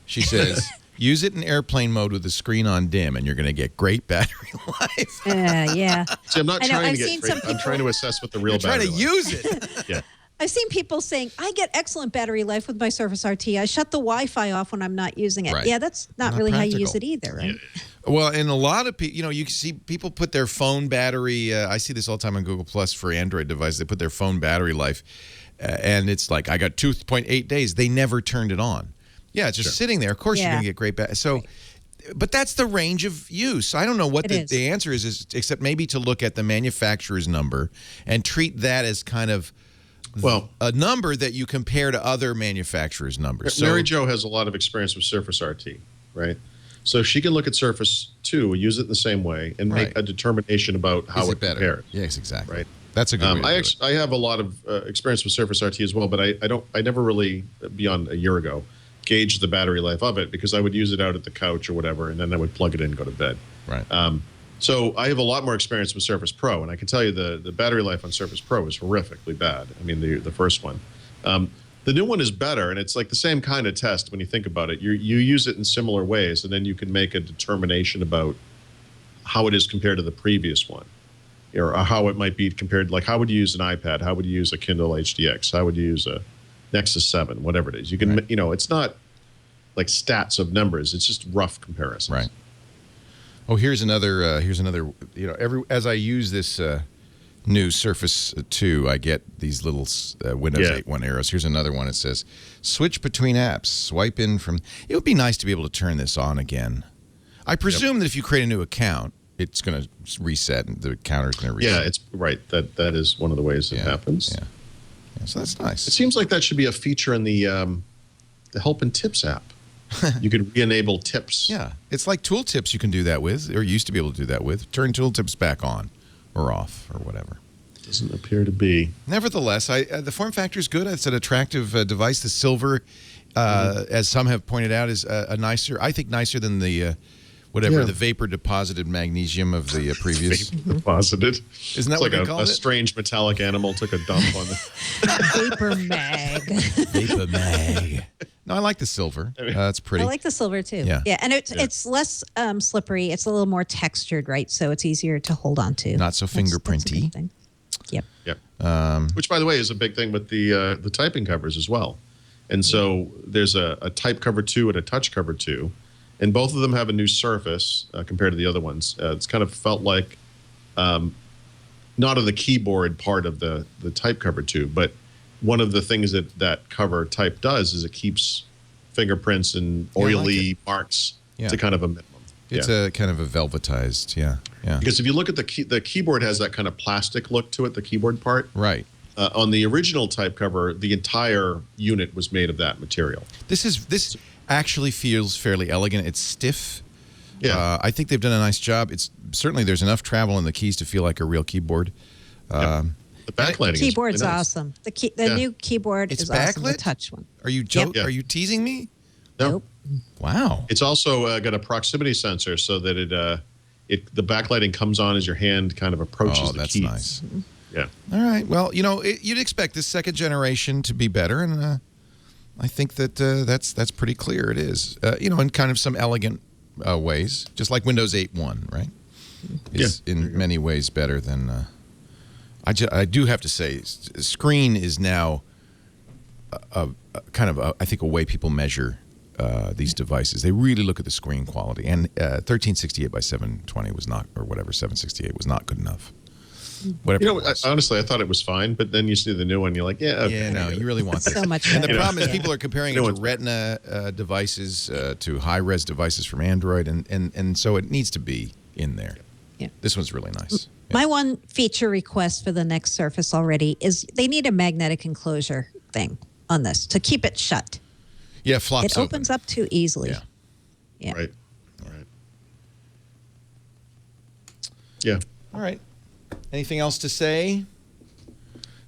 She says, use it in airplane mode with the screen on dim, and you're going to get great battery life. Yeah. See, I'm not I know, trying I've to get seen great. some I'm trying to assess what the real You're trying battery to life use it. Yeah. I've seen people saying, I get excellent battery life with my Surface RT. I shut the Wi-Fi off when I'm not using it. Right. Yeah, that's not really how you use it either, right? Well, and a lot of people, you can see people put their phone battery. I see this all the time on Google Plus for Android devices. They put their phone battery life, and it's like, I got 2.8 days. They never turned it on. Yeah, it's just sitting there. Of course, you're going to get great battery. So, but that's the range of use. I don't know what the answer is, except maybe to look at the manufacturer's number and treat that as kind of a number that you compare to other manufacturers' numbers. So, Mary Jo has a lot of experience with Surface RT, right? So she can look at Surface 2, use it in the same way, and make a determination about how it compares. Yes, exactly. Right. That's a good way to do it. I have a lot of experience with Surface RT as well, but I never really, beyond a year ago, gauged the battery life of it, because I would use it out at the couch or whatever, and then I would plug it in and go to bed. Right. So I have a lot more experience with Surface Pro, and I can tell you the battery life on Surface Pro is horrifically bad. I mean, the first one. The new one is better, and it's like the same kind of test when you think about it. You use it in similar ways, and then you can make a determination about how it is compared to the previous one, or how it might be compared. Like, how would you use an iPad? How would you use a Kindle HDX? How would you use a Nexus 7? Whatever it is, you can. It's not like stats of numbers. It's just rough comparisons. Right. Oh, here's another. As I use this new Surface 2, I get these little Windows 8.1 arrows. Here's another one. It says, switch between apps. Swipe in from. It would be nice to be able to turn this on again. I presume that if you create a new account, it's going to reset, and the counter's going to reset. Yeah, it's right. That is one of the ways it happens. Yeah. So that's nice. It seems like that should be a feature in the Help and Tips app. You could re-enable tips. Yeah, it's like tooltips you can do that with, or used to be able to do that with. Turn tooltips back on or off or whatever. Doesn't appear to be. Nevertheless, the form factor is good. It's an attractive device. The silver, as some have pointed out, is I think nicer than the the vapor deposited magnesium of the previous. Vapor deposited. Isn't that it's what like they call it? A strange metallic animal took a dump on the Vapor mag. Vapor mag. No, I like the silver. It's pretty. I like the silver too. Yeah. And it's less slippery. It's a little more textured, right? So it's easier to hold on to. Not so fingerprinty. That's a good thing. Yep. Yep. Which, by the way, is a big thing with the typing covers as well. And so there's a type cover 2 and a touch cover 2. And both of them have a new surface compared to the other ones. It's kind of felt like not on the keyboard part of the type cover 2, but one of the things that cover type does is it keeps fingerprints and oily marks to kind of a minimum. It's a kind of a velvetized, yeah. Because if you look at the keyboard has that kind of plastic look to it, the keyboard part. Right. On the original type cover, the entire unit was made of that material. This actually feels fairly elegant. It's stiff. Yeah. I think they've done a nice job. It's certainly there's enough travel in the keys to feel like a real keyboard. The backlighting is keyboard's really nice. awesome. The new keyboard It's is awesome. The backlit? touch one. Are you Are you teasing me? No. Nope. Wow. It's also got a proximity sensor so that the backlighting comes on as your hand kind of approaches the keys. Oh, that's nice. Yeah. All right. Well, you'd expect this second generation to be better, and I think that that's pretty clear. It is. In kind of some elegant ways, just like Windows 8.1, right? It's in many ways better than. I do have to say, screen is now a kind of I think a way people measure these devices. They really look at the screen quality, and 1368 by 720 was not, or whatever 768 was not good enough. Whatever. Honestly, I thought it was fine, but then you see the new one, you're like, okay. No, you really want this. So much And the better. problem is people are comparing it to Retina devices, to high-res devices from Android, and so it needs to be in there. Yeah. This one's really nice. My one feature request for the next Surface already is they need a magnetic enclosure thing on this to keep it shut. Yeah, flops It opens up too easily. Yeah. Right. Yeah. All right. Anything else to say?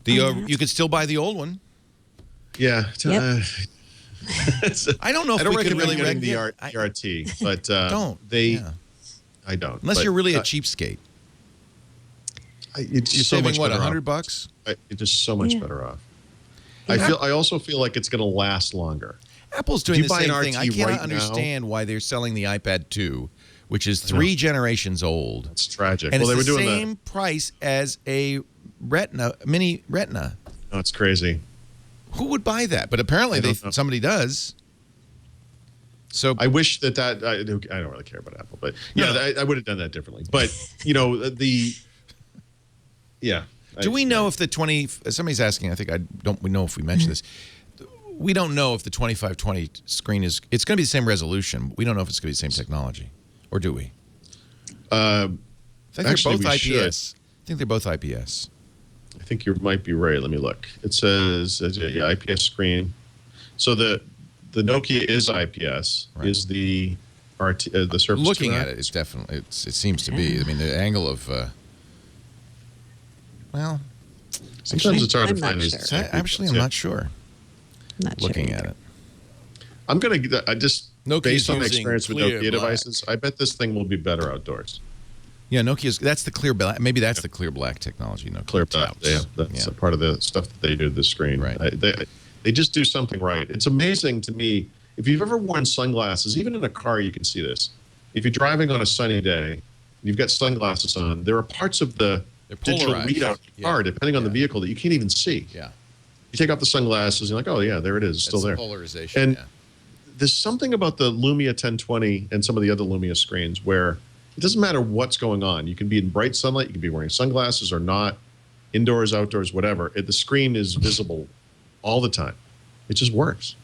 You could still buy the old one. Yeah. Yep. I don't know if I don't we could recommend really getting the regulate. RT, but I don't. Unless but, you're really a cheapskate. It's You're so saving much what, better $100? off. It's just so much better off. I also feel like it's going to last longer. Apple's doing you the buy same an thing. RT I cannot right understand why they're selling the iPad 2, which is 3 generations old. It's tragic. And well, it's they were the doing same price as a mini Retina. No, it's crazy. Who would buy that? But apparently somebody does. So I wish that I don't really care about Apple, but I would have done that differently. But do we know if the 20? Somebody's asking. I think we know if we mentioned this. We don't know if the 2520 screen is. It's going to be the same resolution. We don't know if it's going to be the same technology, or do we? I think Actually, they're both we IPS. I think they're both IPS. I think you might be right. Let me look. It says IPS screen. So the Nokia is IPS. Right. Is the the Surface? Looking at it, it's definitely. It seems to be. I mean, the angle of. Well, Sometimes it's hard to I'm not find these. sure. I'm not sure. Not Looking sure at either. it. I'm going to. Nokia's based on my using experience with clear Nokia black. devices, I bet this thing will be better outdoors. Yeah, Nokia's. That's the clear black. Maybe that's the clear black technology. Nokia Clear black. touts. Yeah, that's a part of the stuff that they do to the screen. Right. They just do something right. It's amazing to me. If you've ever worn sunglasses, even in a car, you can see this. If you're driving on a sunny day, you've got sunglasses on. There are parts of the They're digital polarized. readout of the car, depending on the vehicle, that you can't even see. Yeah. You take off the sunglasses, and you're like, oh yeah, there it is, it's still That's there. Polarization. And yeah. there's something about the Lumia 1020 and some of the other Lumia screens where it doesn't matter what's going on. You can be in bright sunlight, you can be wearing sunglasses or not, indoors, outdoors, whatever. The screen is visible all the time. It just works.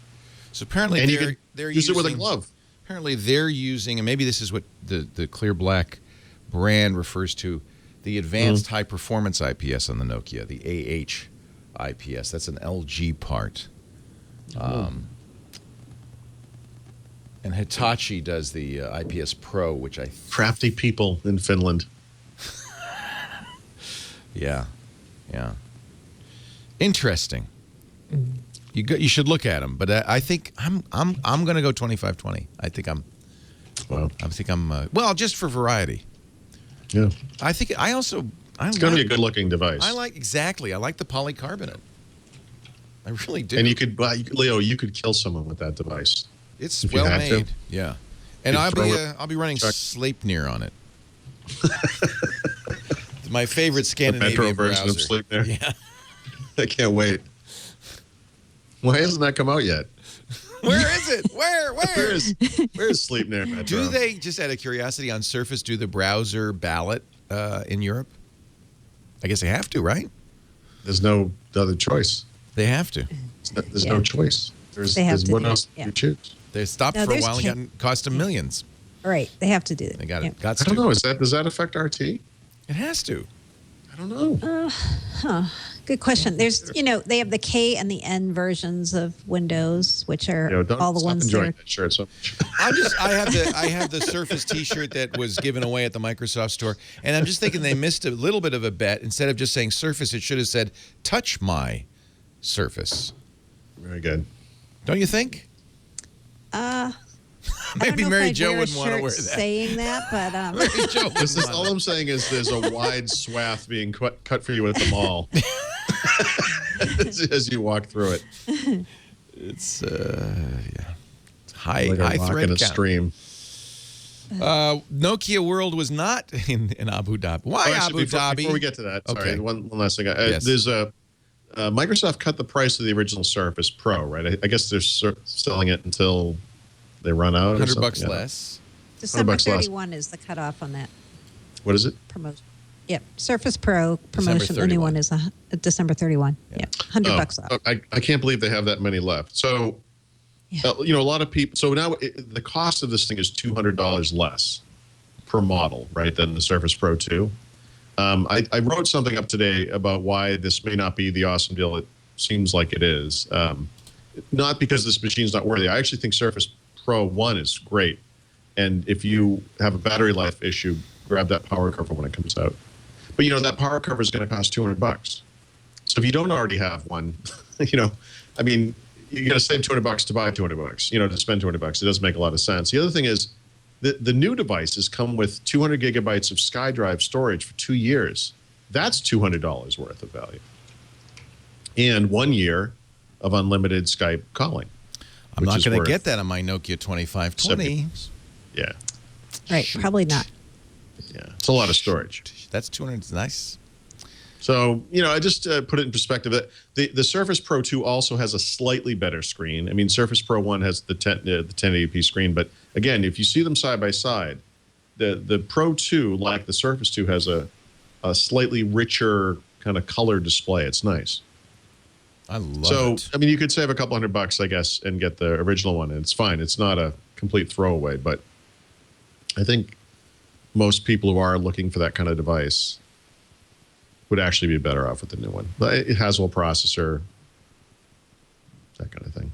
So apparently And you they're can use using, it with a glove. Apparently they're using, and maybe this is what the clear black brand refers to, the advanced high performance IPS on the Nokia, the AH IPS. That's an LG part. And Hitachi does the IPS Pro, which I... Crafty people in Finland. Yeah. Interesting. You should look at them, but I think I'm going to go 2520. I think I'm... Wow. Well, just for variety. Yeah. I think I also... It's going to be a good-looking device. I like the polycarbonate. I really do. And you could, Leo, you could kill someone with that device. It's well made. Yeah. And I'll be running Sleipnir on it. My favorite Scandinavian version of browser. Sleipnir. Yeah. I can't wait. Why hasn't that come out yet? Where is it? Where is Sleipnir Metro? Do they, just out of curiosity, on Surface, do the browser ballot in Europe? I guess they have to, right? There's no other choice. They have to. There's no choice. What else do you choose? They stopped for a while and cost them millions. Right. They have to do it. They got it. I don't know. Does that affect RT? It has to. I don't know. Good question. There's, they have the K and the N versions of Windows, which are all the ones that are... that shirt so much. I have the Surface T-shirt that was given away at the Microsoft store, and I'm just thinking they missed a little bit of a bet. Instead of just saying Surface, it should have said "Touch my Surface." Very good. Don't you think? Maybe Mary Jo wouldn't want to wear that. Saying that, but Mary Jo all I'm saying is there's a wide swath being cut for you at the mall as you walk through it. It's high like a rock thread in a count. Stream. Nokia World was not in Abu Dhabi. Why Abu Dhabi? Before we get to that, sorry, Okay. one last thing. Yes. There's Microsoft cut the price of the original Surface Pro, right? I guess they're selling it until they run out. $100 less. December $100 less. 31 is the cutoff on that What is it? promotion. Yep. Surface Pro promotion. The new 31. one is December 31. Yep. $100 off. I can't believe they have that many left. So, a lot of people. So now the cost of this thing is $200 less per model, right, than the Surface Pro 2. I wrote something up today about why this may not be the awesome deal it seems like it is. Not because this machine's not worthy. I actually think Surface Pro 1 is great. And if you have a battery life issue, grab that power cover when it comes out. But, that power cover is going to cost $200. So if you don't already have one, you got to save $200 to buy $200, to spend $200. It doesn't make a lot of sense. The other thing is the new devices come with 200 gigabytes of SkyDrive storage for 2 years. That's $200 worth of value. And 1 year of unlimited Skype calling. I'm not going to get that on my Nokia 2520. Yeah. Right. Probably not. Yeah. It's a lot of storage. That's 200. It's nice. So, I just put it in perspective that the Surface Pro 2 also has a slightly better screen. I mean, Surface Pro 1 has the 1080p screen, but again, if you see them side by side, the Pro 2, like the Surface 2, has a slightly richer kind of color display. It's nice. I love it. So, you could save a couple $100, I guess, and get the original one, and it's fine. It's not a complete throwaway, but I think most people who are looking for that kind of device would actually be better off with the new one. But it has a Haswell processor, that kind of thing.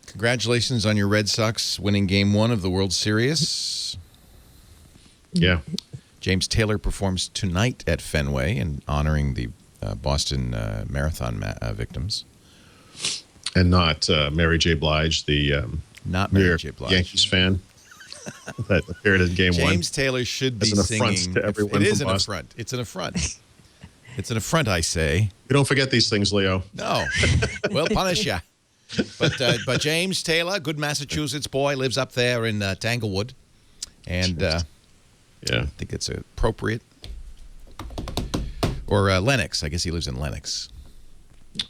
Congratulations on your Red Sox winning Game 1 of the World Series. Yeah. James Taylor performs tonight at Fenway in honoring the Boston Marathon victims. And not Mary J. Blige, the not Mary J. Blige. Yankees fan that appeared in Game 1. James Taylor should be singing. To everyone it is an Boston. affront. It's an affront. It's an affront, I say. You don't forget these things, Leo. No. We'll punish you. But James Taylor, good Massachusetts boy, lives up there in Tanglewood. And yeah, I think it's appropriate. Or Lenox. I guess he lives in Lenox.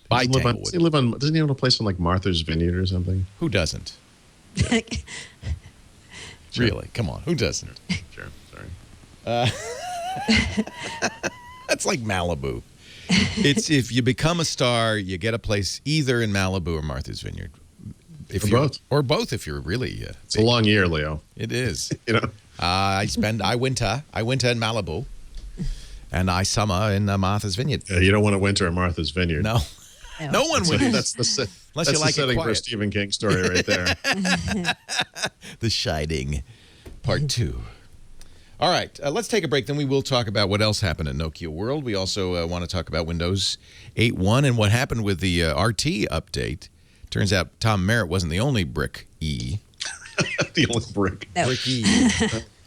By Tanglewood. Doesn't he own a place in like Martha's Vineyard or something? Who doesn't? Yeah. Really? Come on. Who doesn't? Sure. Sorry. That's like Malibu. It's if you become a star, you get a place either in Malibu or Martha's Vineyard. Or both if you're really. It's a long year, Leo. It is. I winter in Malibu, and I summer in Martha's Vineyard. You don't want to winter in Martha's Vineyard. No. No one wins. That's the Unless you like it setting for a quiet. Stephen King story right there. The Shining, Part 2. All right, let's take a break. Then we will talk about what else happened in Nokia World. We also want to talk about Windows 8.1 and what happened with the RT update. Turns out Tom Merritt wasn't the only brick E. The only brick. Brick E.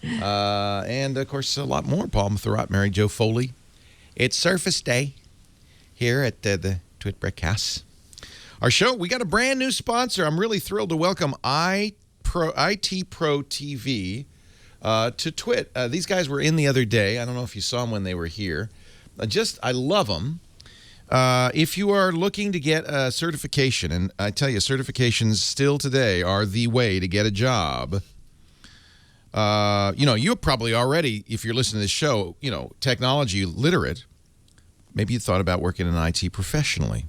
And, of course, a lot more. Paul Thurrott, Mary Jo Foley. It's Surface Day here at the Twit Brick House. Our show, we got a brand new sponsor. I'm really thrilled to welcome IT Pro TV to Twit. These guys were in the other day. I don't know if you saw them when they were here. I love them. If you are looking to get a certification, and I tell you, certifications still today are the way to get a job. You're probably already, if you're listening to this show, technology literate. Maybe you thought about working in IT professionally.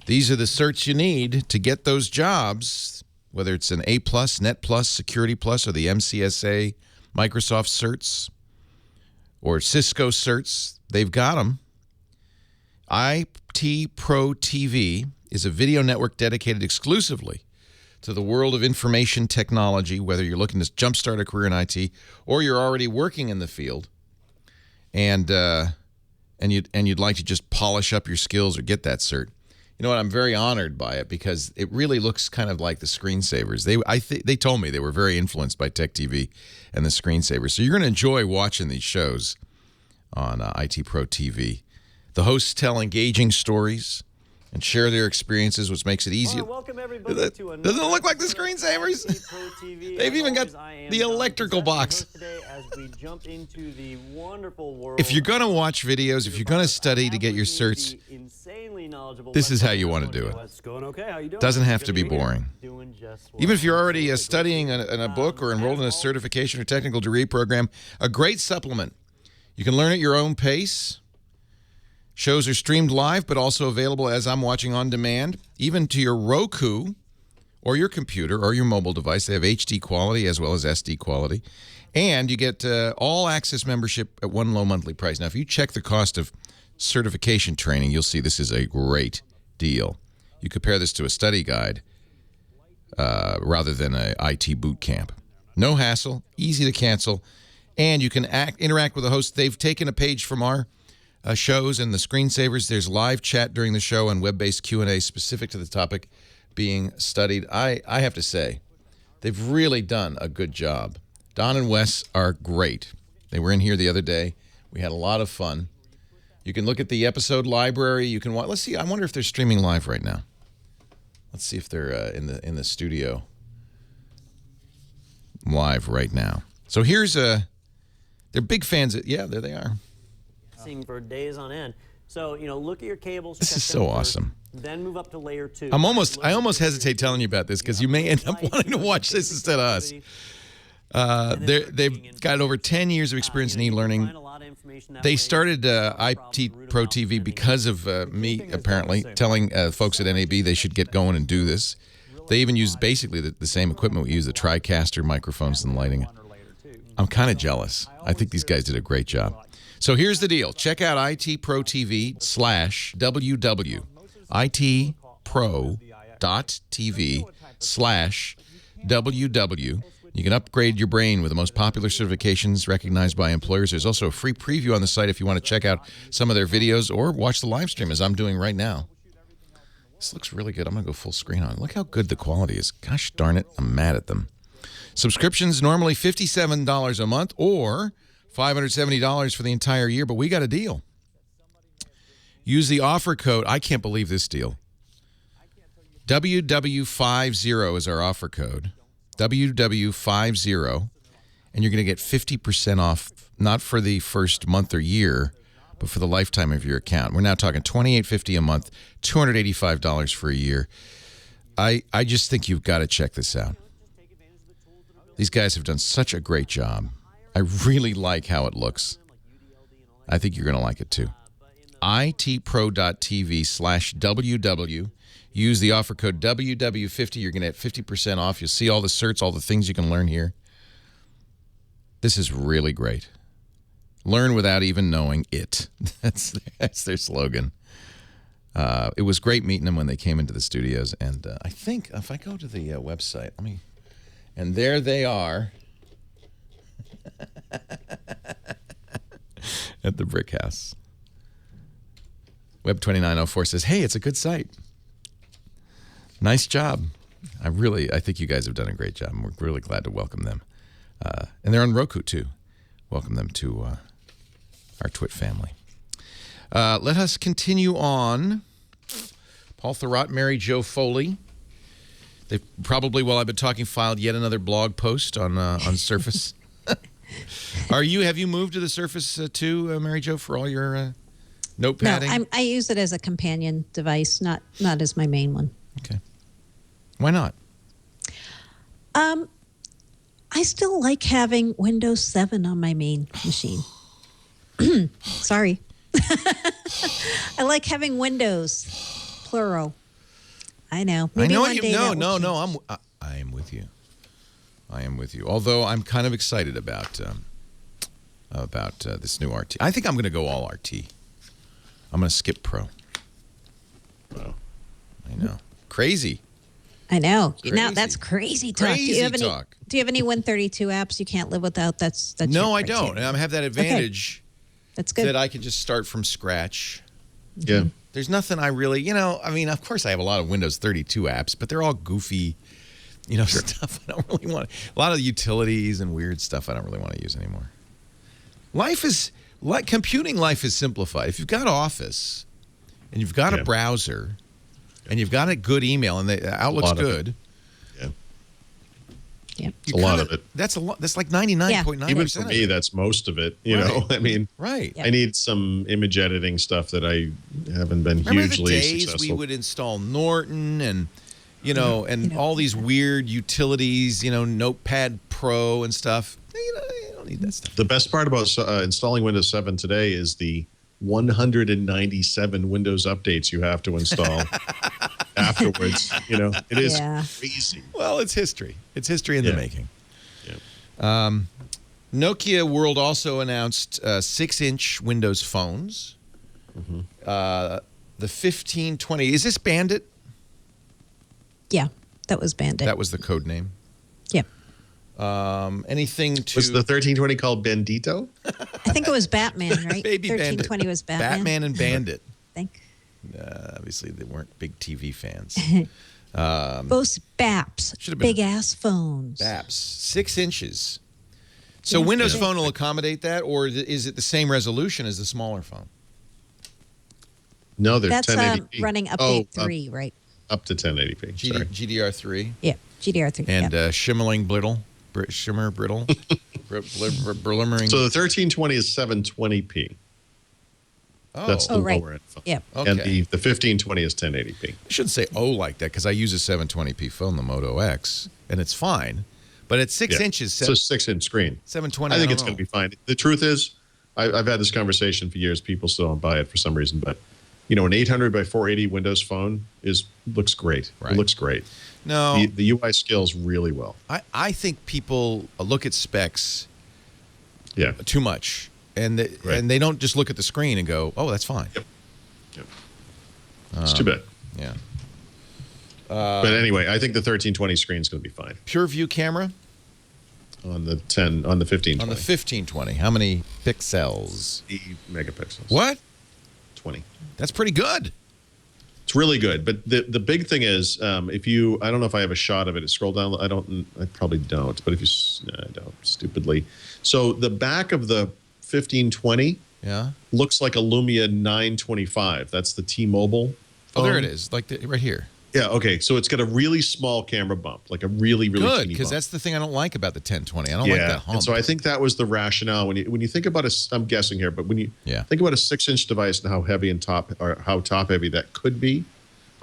These are the certs you need to get those jobs, whether it's an A+, Net Plus, Security Plus, or the MCSA, Microsoft certs, or Cisco certs. They've got them. IT Pro TV is a video network dedicated exclusively to the world of information technology, whether you're looking to jumpstart a career in IT or you're already working in the field, and you'd like to just polish up your skills or get that cert. You know what? I'm very honored by it because it really looks kind of like the screensavers. They told me they were very influenced by Tech TV and the screensavers. So you're going to enjoy watching these shows on IT Pro TV. The hosts tell engaging stories and share their experiences, which makes it easier. Welcome everybody to another Doesn't it look like the screensavers? They've even got the electrical box. Today as we jump into the wonderful world. If you're going to watch videos, if you're going to study to get your certs, this is how you want to do it. It's going okay. How you doing? Doesn't have to be boring. Doing just well. Even if you're already studying in a book or enrolled in a certification or technical degree program, a great supplement. You can learn at your own pace. Shows are streamed live, but also available as I'm watching on demand, even to your Roku or your computer or your mobile device. They have HD quality as well as SD quality. And you get all-access membership at one low monthly price. Now, if you check the cost of certification training, you'll see this is a great deal. You compare this to a study guide rather than an IT boot camp. No hassle, easy to cancel, and you can interact with the host. They've taken a page from our shows and the screensavers. There's live chat during the show and web-based Q&A specific to the topic being studied. I have to say, they've really done a good job. Don and Wes are great. They were in here the other day. We had a lot of fun. You can look at the episode library. You can watch. Let's see. I wonder if they're streaming live right now. Let's see if they're in the studio live right now. So here's they're big fans. Yeah, there they are. For days on end. So, look at your cables. This is so awesome. Then move up to layer 2. I almost hesitate telling you about this because you may end up wanting to watch this instead of us. They've got over 10 years of experience in e-learning. They started IT Pro TV because of me, apparently, telling folks at NAB they should get going and do this. They even use basically the same equipment we use, the TriCaster microphones and lighting. I'm kind of jealous. I think these guys did a great job. So here's the deal. Check out itpro.tv/WW. itpro.tv/WW. You can upgrade your brain with the most popular certifications recognized by employers. There's also a free preview on the site if you want to check out some of their videos or watch the live stream as I'm doing right now. This looks really good. I'm going to go full screen on it. Look how good the quality is. Gosh darn it, I'm mad at them. Subscriptions normally $57 a month or $570 for the entire year, but we got a deal. Use the offer code. I can't believe this deal. WW50 is our offer code. WW50, and you're going to get 50% off, not for the first month or year, but for the lifetime of your account. We're now talking $28.50 a month, $285 for a year. I just think you've got to check this out. These guys have done such a great job. I really like how it looks. I think you're going to like it too. itpro.tv/WW. Use the offer code WW50. You're going to get 50% off. You'll see all the certs, all the things you can learn here. This is really great. Learn without even knowing it. That's their slogan. It was great meeting them when they came into the studios. And I think if I go to the website, and there they are at the Brick House. Web2904 says, hey, it's a good site. Nice job. I think you guys have done a great job. And we're really glad to welcome them. And they're on Roku, too. Welcome them to our Twit family. Let us continue on. Paul Thurrott, Mary Jo Foley. They probably, while I've been talking, filed yet another blog post on Surface. Have you moved to the Surface too, Mary Jo, for all your notepadding? No, I use it as a companion device, not as my main one. Okay. Why not? I still like having Windows 7 on my main machine. Sorry. I like having Windows, plural. I know. Maybe one day that will change. I am with you. I am with you. Although I'm kind of excited about this new RT. I think I'm going to go all RT. I'm going to skip Pro. Wow. I know. Crazy. I know. Crazy. Now that's crazy talk. Crazy do you have talk. any Win32 apps you can't live without? That's No, your I don't. criteria. And I have that advantage That's good. that I can just start from scratch. Yeah. There's nothing I really, of course I have a lot of Windows 32 apps, but they're all goofy, stuff I don't really want. A lot of utilities and weird stuff I don't really want to use anymore. Computing life is simplified. If you've got Office and you've got a browser and you've got a good email and the Outlook's good. Yeah. Yep. It's a lot of it. That's a lot. That's like 99.9%. Even for me, that's most of it. You know, I mean, right. Yep. I need some image editing stuff that I haven't been Remember hugely the days successful. we would install Norton and all these weird utilities, Notepad Pro and stuff. You don't need that stuff. The best part about installing Windows 7 today is the 197 Windows updates you have to install afterwards. It is crazy. Well, it's history. It's history in the making. Yeah. Nokia World also announced 6-inch Windows phones. Mm-hmm. The 1520. Is this Bandit? Yeah, that was Bandit. That was the code name. Yeah. Anything to... Was the 1320 called Bandito? I think it was Batman, right? Baby 1320 Bandit. was Batman. Batman and Bandit. I think. Obviously, they weren't big TV fans. Both BAPs, big ass phones. BAPs, 6 inches. So Windows Phone will accommodate that, or is it the same resolution as the smaller phone? No, they're That's 1080p. running update 3, right? Up to 1080p. Sorry. GDR3. Yeah, GDR3. And shimmering shimmer brittle. Blimmering. So the 1320 is 720p. That's the right. lower end phone. Yeah. Okay. And the 1520 is 1080p. I shouldn't say like that because I use a 720p phone, the Moto X, and it's fine. But at 6 inches, it's a 6-inch screen. 720. I think it's going to be fine. The truth is, I've had this conversation for years. People still don't buy it for some reason, but an 800 by 480 Windows phone looks great. Right. It looks great. No, the UI scales really well. I think people look at specs too much, and they don't just look at the screen and go, "Oh, that's fine." Yep. It's too bad. Yeah. But anyway, I think the 1320 screen is going to be fine. Pure view camera on the 1520. On the 1520, how many pixels? 8 megapixels. What? 20. That's pretty good. It's really good, but the big thing is I don't know if I have a shot of it. Scroll down. I probably don't. But if I don't, stupidly. So the back of the 1520 looks like a Lumia 925. That's the T-Mobile phone. Oh, there it is, right here. Yeah. Okay. So it's got a really small camera bump, like a really good, teeny because bump. that's the thing I don't like about the 1020. I don't like that hump. And so I think that was the rationale when you think about I'm guessing here, but when you think about a 6-inch device and how heavy and how top heavy that could be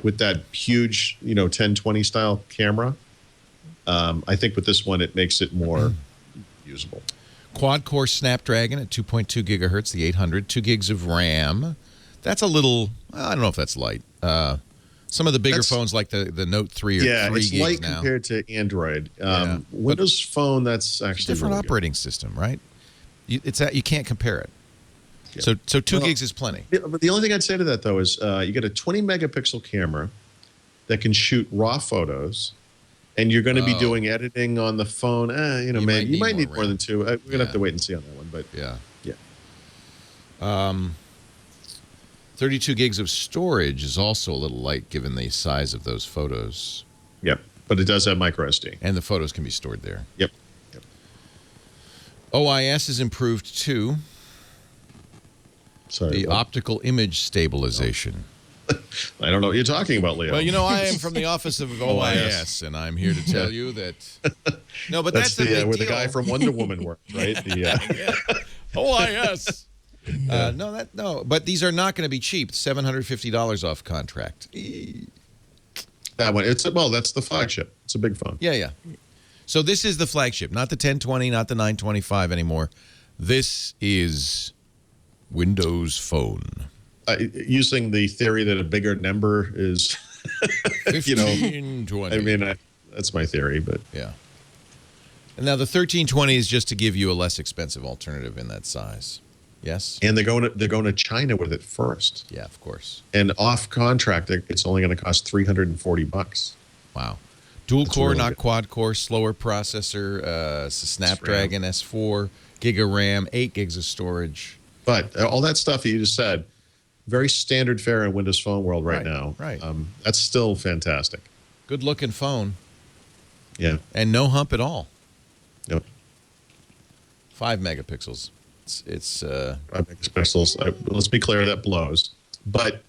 with that huge 1020 style camera, I think with this one it makes it more usable. Quad core Snapdragon at 2.2 gigahertz, the 800, 2 gigs of RAM. That's a little, I don't know if that's light. Some of the bigger phones like the Note 3 are 3 it's gigs light now. compared to Android. Windows Phone, that's actually different really operating system, right? You can't compare it. So 2 gigs is plenty. But the only thing I'd say to that, though, is you get a 20-megapixel camera that can shoot raw photos, and you're going to be doing editing on the phone. Maybe you might need more than 2. We're going to have to wait and see on that one. But yeah. 32 gigs of storage is also a little light given the size of those photos. Yep. But it does have micro SD. And the photos can be stored there. Yep. OIS is improved too. Sorry. The optical image stabilization. I don't know what you're talking about, Leo. Well, I am from the office of OIS, and I'm here to tell you that. No, but that's the big where deal. the guy from Wonder Woman worked, right? OIS. No, but these are not going to be cheap. $750 off contract. That one. That's the flagship. It's a big phone. Yeah. So this is the flagship, not the 1020, not the 925 anymore. This is Windows Phone. Using the theory that a bigger number is, 1520. I mean, that's my theory, but yeah. And now the 1320 is just to give you a less expensive alternative in that size. Yes. And they're going to China with it first. Yeah, of course. And off contract, it's only going to cost $340. Wow. Dual core, really not good. quad core, slower processor, it's a Snapdragon S4, gig of RAM, 8 gigs of storage. But all that stuff that you just said, very standard fare in Windows Phone world right now. Right. That's still fantastic. Good looking phone. Yeah. And no hump at all. Yep. 5 megapixels. It's 5 megapixels. Let's be clear, that blows. But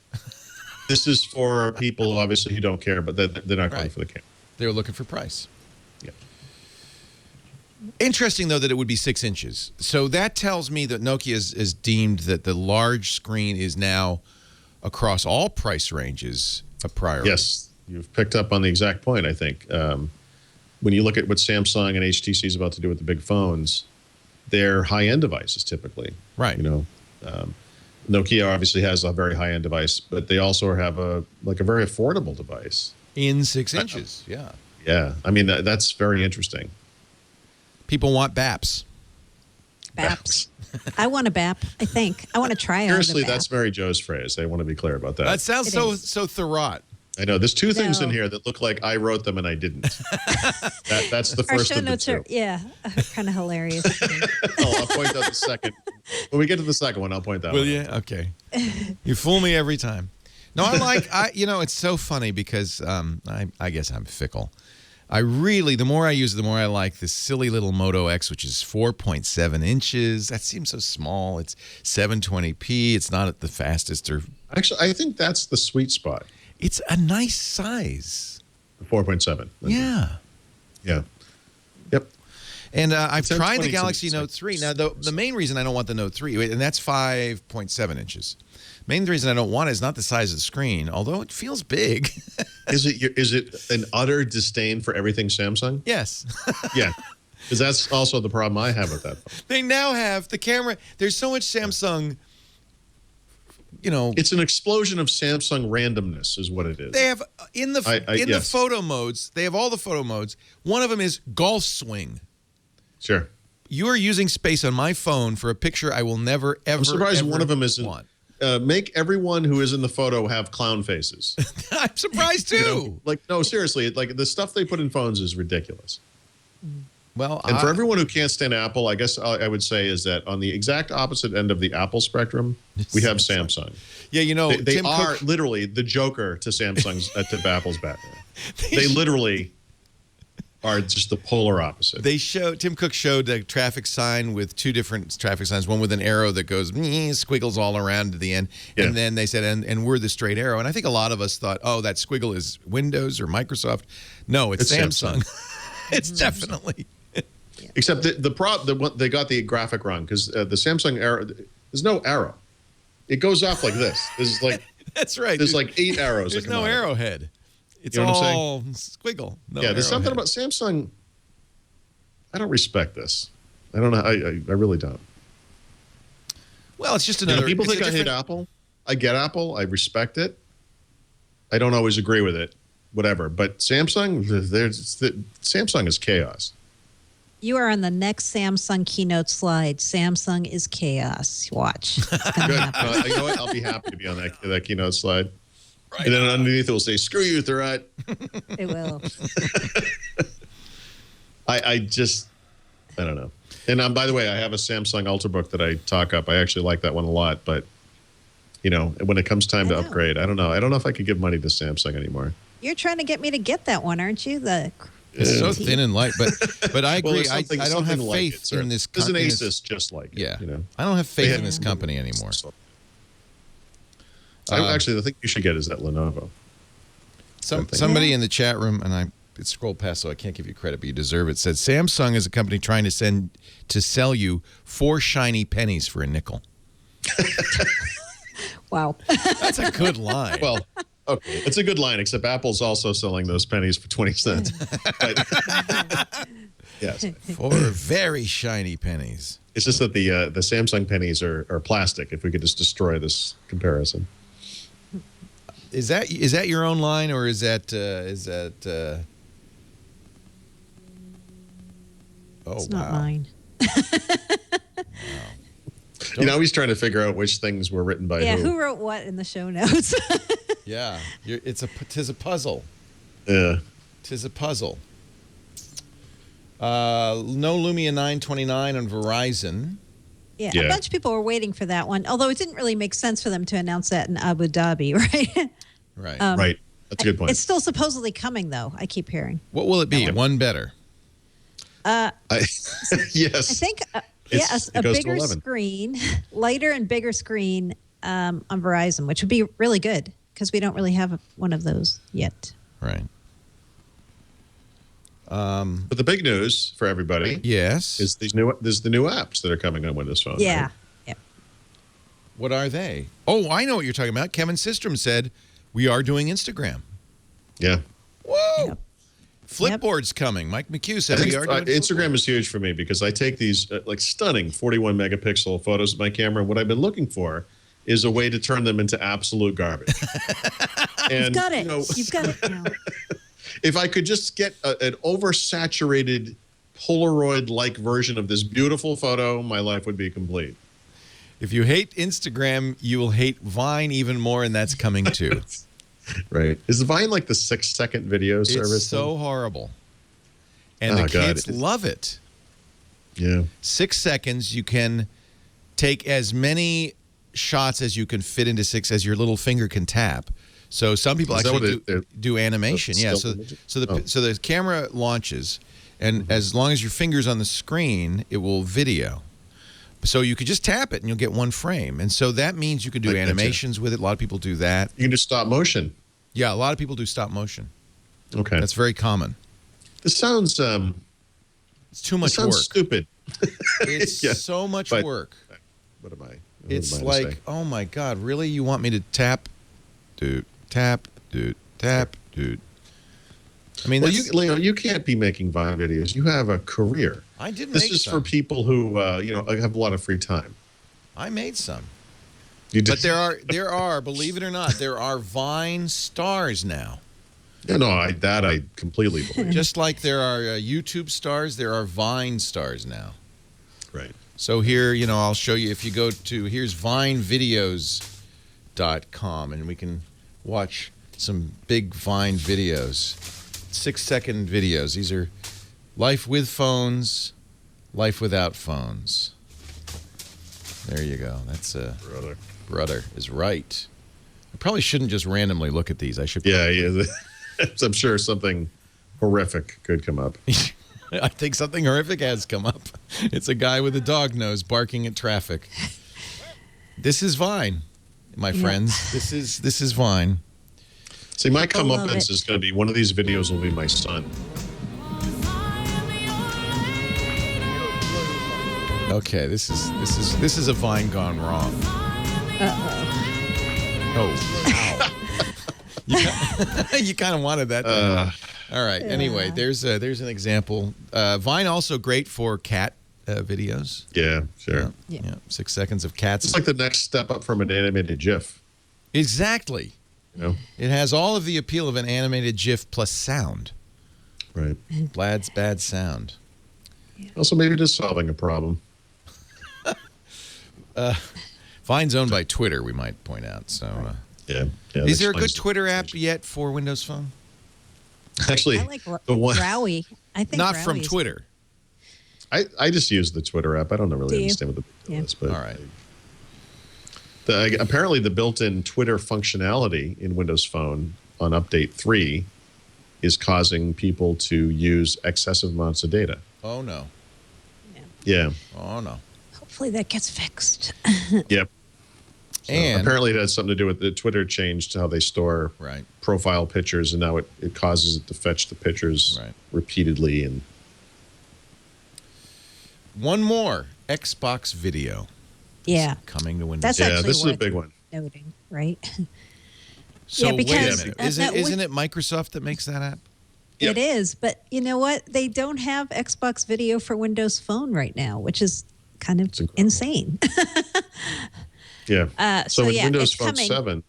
this is for people, obviously, who don't care, but they're not going for the camera. They were looking for price. Yeah. Interesting, though, that it would be 6 inches. So that tells me that Nokia is deemed that the large screen is now across all price ranges a priority. Yes, you've picked up on the exact point, I think. When you look at what Samsung and HTC is about to do with the big phones, they're high-end devices typically. Right. Nokia obviously has a very high-end device, but they also have a very affordable device. In 6 inches, yeah. Yeah, I mean, that's very interesting. People want BAPs. BAPs. I want a BAP, I think. I want to try Seriously, out a BAP. that's Mary Jo's phrase. I want to be clear about that. That sounds It is. so Thurrott. I know. There's 2 things in No. here that look like I wrote them and I didn't. That's the Our first show of the notes 2. are, kind of hilarious. I'll point out the second. When we get to the second one, I'll point that Will one you? out. Okay. You fool me every time. No, it's so funny because I guess I'm fickle. The more I use it, the more I like this silly little Moto X, which is 4.7 inches. That seems so small. It's 720p. It's not at the fastest Actually, I think that's the sweet spot. It's a nice size. 4.7. Yeah. Yeah. Yep. And I've tried the 1020 Galaxy Note 3. Now, the main reason I don't want the Note 3, and that's 5.7 inches. Main reason I don't want it is not the size of the screen, although it feels big. Is it an utter disdain for everything Samsung? Yes. Yeah. Because that's also the problem I have with that phone. They now have the camera. There's so much Samsung, It's an explosion of Samsung randomness is what it is. They have in the yes. photo modes, they have all the photo modes. One of them is golf swing. Sure. You are using space on my phone for a picture I will never, ever, I'm surprised ever one of them isn't. want. Make everyone who is in the photo have clown faces. I'm surprised too. No, seriously, the stuff they put in phones is ridiculous. Well, And for everyone who can't stand Apple, I guess I would say is that on the exact opposite end of the Apple spectrum, we have Samsung. Yeah, They Tim are Cook, literally the Joker to Samsung's to Apple's Batman. They literally are just the polar opposite. Tim Cook showed a traffic sign with 2 different traffic signs, one with an arrow that goes squiggles all around to the end, Yeah. and then they said, and we're the straight arrow. And I think a lot of us thought, oh, that squiggle is Windows or Microsoft. No, it's Samsung. It's definitely. Except they got the graphic wrong because the Samsung arrow, there's no arrow. It goes off like this. There's That's right. There's 8 arrows. There's that come no out of it. arrowhead. It's You know what I'm all squiggle. No Yeah, there's something arrowhead. about Samsung. I don't respect this. I don't know. I really don't. Well, it's just another. People it's think a I hate different- Apple. I get Apple. I respect it. I don't always agree with it. Whatever. But Samsung, Samsung is chaos. You are on the next Samsung keynote slide. Samsung is chaos. Watch. It's gonna Good. happen. You know what? I'll be happy to be on that keynote slide. Right. And then underneath it will say, "Screw you, Thurrott." It will. I don't know. And by the way, I have a Samsung Ultrabook that I talk up. I actually like that one a lot. But, when it comes time to upgrade, I don't know. I don't know if I could give money to Samsung anymore. You're trying to get me to get that one, aren't you? It's so thin and light, but I agree. Well, I don't have like faith in this There's an company. Asus just like it. Yeah. I don't have faith in this company anymore. Actually, the thing you should get is that Lenovo. Somebody in the chat room, and it scrolled past, so I can't give you credit, but you deserve it, said Samsung is a company trying to sell you 4 shiny pennies for a nickel. Wow. That's a good line. Well, okay, it's a good line, except Apple's also selling those pennies for 20 cents. But, yes. 4 very shiny pennies. It's just that the Samsung pennies are plastic, if we could just destroy this comparison. Is that your own line, or is that Oh, it's not mine. He's trying to figure out which things were written by who. Who wrote what in the show notes? Yeah, tis a puzzle. Yeah. Tis a puzzle. No Lumia 929 on Verizon. Yeah, a bunch of people were waiting for that one, although it didn't really make sense for them to announce that in Abu Dhabi, right? Right. Right. That's a good point. It's still supposedly coming, though, I keep hearing. What will it be? One better? Yes. I think, a bigger screen, lighter and bigger screen on Verizon, which would be really good because we don't really have one of those yet. Right. But the big news for everybody, yes, is there's the new apps that are coming on Windows Phone. Yeah. Right? Yep. What are they? Oh, I know what you're talking about. Kevin Systrom said we are doing Instagram. Yeah. Whoa. Yep. Flipboard's coming. Mike McHugh said we are doing Instagram is huge for me because I take these stunning 41 megapixel photos of my camera. And what I've been looking for is a way to turn them into absolute garbage. And, You've got it. You've got it now. If I could just get an oversaturated Polaroid-like version of this beautiful photo, my life would be complete. If you hate Instagram, you will hate Vine even more, and that's coming too. Right. Is Vine like the 6-second video service? It's so horrible. And the kids love it. Yeah. 6 seconds, you can take as many shots as you can fit into 6 as your little finger can tap. So some people actually do animation. Yeah. So the camera launches, and as long as your finger's on the screen, it will video. So you could just tap it and you'll get 1 frame. And so that means you can do animations with it. A lot of people do that. You can do stop motion. Yeah, a lot of people do stop motion. Okay. That's very common. This sounds it's too much work. Stupid. It's so much work. What am I? It's like, oh my God, really? You want me to tap, dude, tap, dude, tap, dude. I mean, well, you can't be making Vine videos. You have a career. I did make This is some. for people who have a lot of free time. I made some. You did. But there are, believe it or not, there are Vine stars now. Yeah, no, I completely believe. Just like there are YouTube stars, there are Vine stars now. Right. So here, I'll show you. If you go to, here's vinevideos.com, and we can watch some big Vine videos. 6-second videos. These are life with phones, life without phones. There you go. That's brother is right. I probably shouldn't just randomly look at these. I should. Yeah. I'm sure something horrific could come up. I think something horrific has come up. It's a guy with a dog nose barking at traffic. This is Vine, my friends. This is Vine. See, my comeuppance is going to be one of these videos will be my son. Okay, this is a Vine gone wrong. Oh, wow. You kind of wanted that. All right. Yeah. Anyway, there's an example. Vine also great for cat videos. Yeah, sure. Yeah. 6 seconds of cats. It's like the next step up from an animated GIF. Exactly. It has all of the appeal of an animated GIF plus sound. Right. Blad's bad sound. Also, maybe it is solving a problem. Vine's owned by Twitter, we might point out. So, Yeah. is there a good Twitter app yet for Windows Phone? Actually, I like the one Rowie. I think Not from Rowie's- Twitter. I just use the Twitter app. I don't really understand what the big deal is, but All right. Apparently the built-in Twitter functionality in Windows Phone on Update 3 is causing people to use excessive amounts of data. Oh, no. Yeah. Oh, no. Hopefully that gets fixed. Yep. So And apparently it has something to do with the Twitter changed how they store right. profile pictures, and now it causes it to fetch the pictures Right. repeatedly. And One more, Xbox Video. Yeah. Coming to Windows. That's yeah, actually this is a worth big one. noting, right? So yeah, wait a because minute. that Isn't it Microsoft that makes that app? Yep. It is, but you know what? They don't have Xbox Video for Windows Phone right now, which is kind of insane. Yeah. So in yeah, Windows it's Phone coming. 7,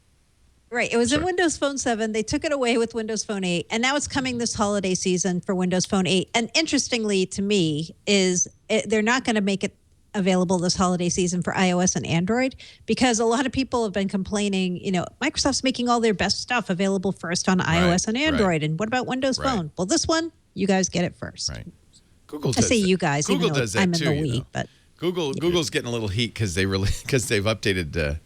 Right. It was in Sorry. Windows Phone 7. They took it away with Windows Phone 8, and now it's coming this holiday season for Windows Phone 8. And interestingly to me is they're not going to make it available this holiday season for iOS and Android because a lot of people have been complaining, Microsoft's making all their best stuff available first on iOS and Android. right. And what about Windows Right. Phone? Well, this one, you guys get it first. Right. Google I does say that. you guys, Google even though does that I'm too, in the Wii, but Google's getting a little heat because they've updated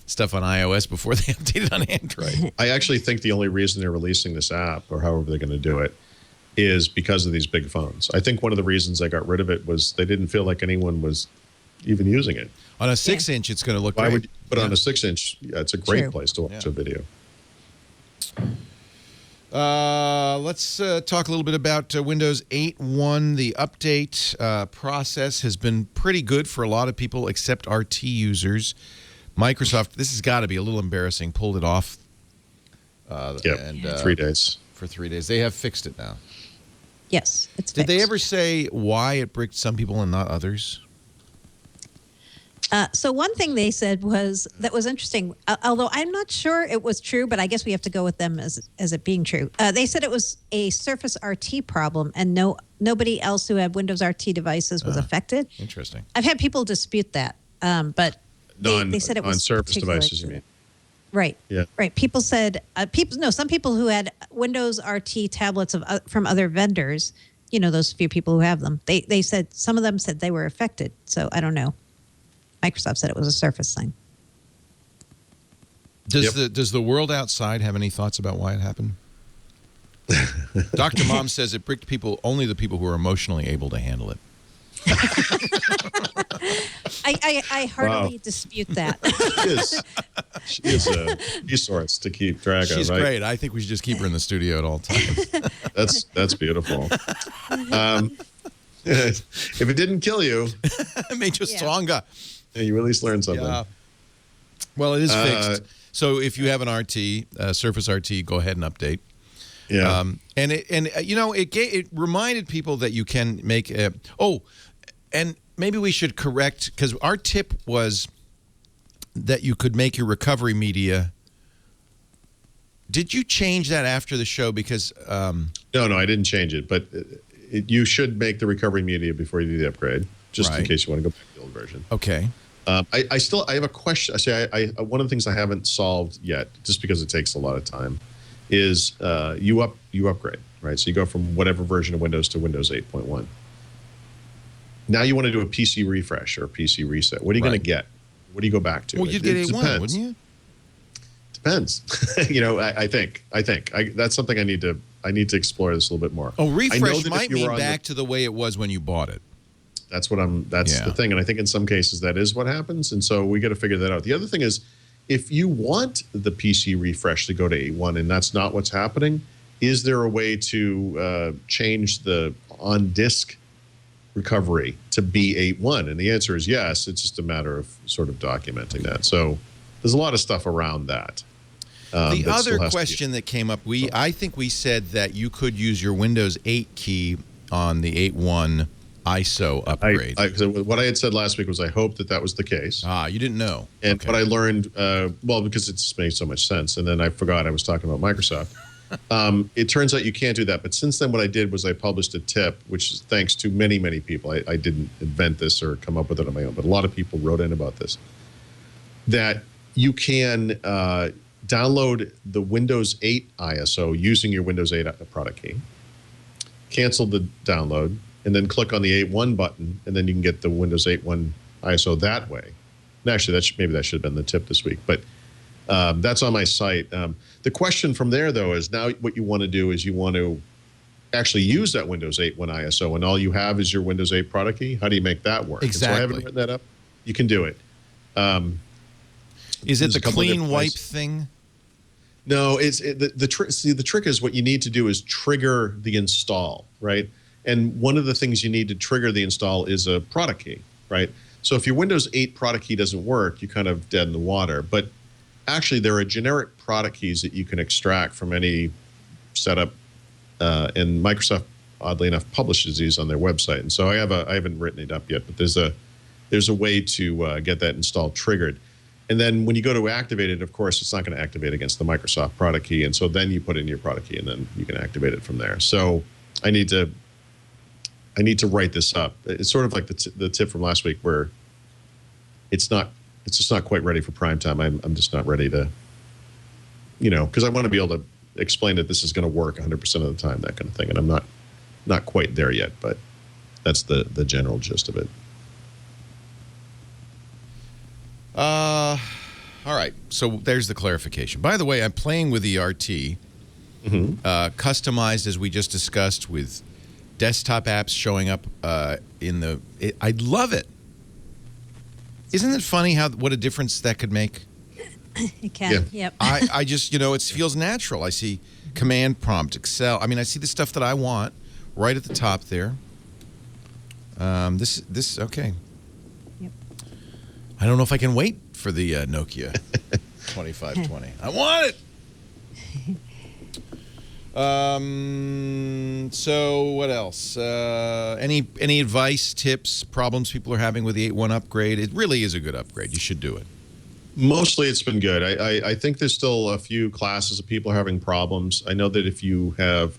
stuff on iOS before they updated on Android. I actually think the only reason they're releasing this app, or however they're going to do it, is because of these big phones. I think one of the reasons I got rid of it was they didn't feel like anyone was even using it. On a 6-inch, it's going to look Why great. would you put on a 6-inch? Yeah, it's a great True. place to watch a video. Let's talk a little bit about Windows 8.1. The update process has been pretty good for a lot of people, except RT users. Microsoft, this has got to be a little embarrassing, pulled it off. Yeah, 3 days. For 3 days. They have fixed it now. yes, it's Did they fixed. ever say why it bricked some people and not others? So one thing they said that was interesting, although I'm not sure it was true, but I guess we have to go with them as it being true. They said it was a Surface RT problem, and nobody else who had Windows RT devices was affected. Interesting. I've had people dispute that, but they said it was on Surface particularly devices, you true. mean? Right. Yeah. Right. People said some people who had Windows RT tablets from other vendors, those few people who have them, they said some of them said they were affected. So I don't know. Microsoft said it was a Surface thing. Does the world outside have any thoughts about why it happened? Dr. Mom says it bricked only the people who are emotionally able to handle it. I heartily dispute that. She is a resource to keep track of. She's right? great. I think we should just keep her in the studio at all times. That's beautiful. If it didn't kill you, It made you stronger. you at least learned something. Yeah. Well, it is fixed. So if you have an RT, Surface RT, go ahead and update. Yeah. It reminded people that you can make and maybe we should correct, because our tip was that you could make your recovery media. Did you change that after the show? Because No, I didn't change it, but you should make the recovery media before you do the upgrade, just in Right. case you want to go back to the old version. okay, I have a question. One of the things I haven't solved yet, just because it takes a lot of time, is you upgrade, right? So you go from whatever version of Windows to Windows 8.1. Now you want to do a PC refresh or a PC reset. What are you going to get? What do you go back to? well, you'd get 8.1, wouldn't you? Depends. I think that's something I need to explore this a little bit more. Oh, I know refresh that might if you were mean on back to the way it was when you bought it. That's the thing. And I think in some cases that is what happens. And so we got to figure that out. The other thing is, if you want the PC refresh to go to 8.1 and that's not what's happening, is there a way to change the on disk recovery to be 8.1? And the answer is yes. It's just a matter of sort of documenting that. So there's a lot of stuff around that. The that other still has to be- question that came up, I think we said that you could use your Windows 8 key on the 8.1 ISO upgrade. So what I had said last week was I hoped that was the case. You didn't know. And Okay. what I learned, because it just makes so much sense, and then I forgot I was talking about Microsoft. It turns out you can't do that. But since then, what I did was I published a tip, which is thanks to many, many people. I didn't invent this or come up with it on my own, but a lot of people wrote in about this, that you can download the Windows 8 ISO using your Windows 8 product key, cancel the download, and then click on the 8.1 button, and then you can get the Windows 8.1 ISO that way. And actually, maybe that should have been the tip this week, but that's on my site. The question from there, though, is now what you want to do is you want to actually use that Windows 8.1 ISO, and all you have is your Windows 8 product key. How do you make that work? Exactly. And so I haven't written that up. You can do it. Is it the clean wipe thing? No, the trick. See, the trick is what you need to do is trigger the install, right? And one of the things you need to trigger the install is a product key, right? So if your Windows 8 product key doesn't work, you're kind of dead in the water. But actually, there are generic product keys that you can extract from any setup, and Microsoft, oddly enough, publishes these on their website. And so I haven't written it up yet, but there's a way to get that install triggered. And then when you go to activate it, of course, it's not going to activate against the Microsoft product key. And so then you put in your product key, and then you can activate it from there. So I need to write this up. It's sort of like the tip from last week, where it's just not quite ready for prime time. I'm just not ready to, because I want to be able to explain that this is going to work 100% of the time, that kind of thing. And I'm not quite there yet, but that's the general gist of it. All right. So there's the clarification. By the way, I'm playing with the RT, customized as we just discussed, with desktop apps showing up I love it. Isn't it funny what a difference that could make? It can. Yeah. Yep. I just, it feels natural. I see command prompt, Excel. I mean, I see the stuff that I want right at the top there. This okay. Yep. I don't know if I can wait for the Nokia 2520. I want it. So what else? Any advice, tips, problems people are having with the 8.1 upgrade? It really is a good upgrade. You should do it. Mostly it's been good. I think there's still a few classes of people having problems. I know that if you have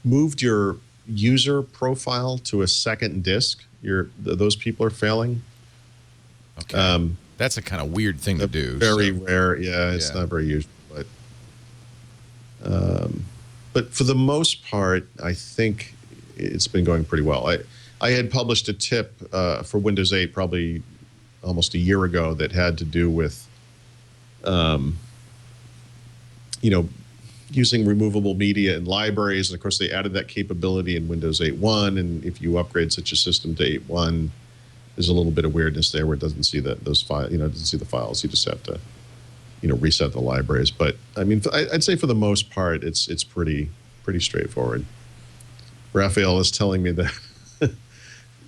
moved your user profile to a second disk, those people are failing. Okay. That's a kind of weird thing to do. Very rare. Yeah, it's not very usual. But for the most part, I think it's been going pretty well. I had published a tip for Windows 8 probably almost a year ago that had to do with, using removable media in libraries. And of course, they added that capability in Windows 8.1. And if you upgrade such a system to 8.1, there's a little bit of weirdness there where it doesn't see those files. It doesn't see the files. You just have to, reset the libraries. But I mean, I'd say for the most part, it's pretty straightforward. Raphael is telling me that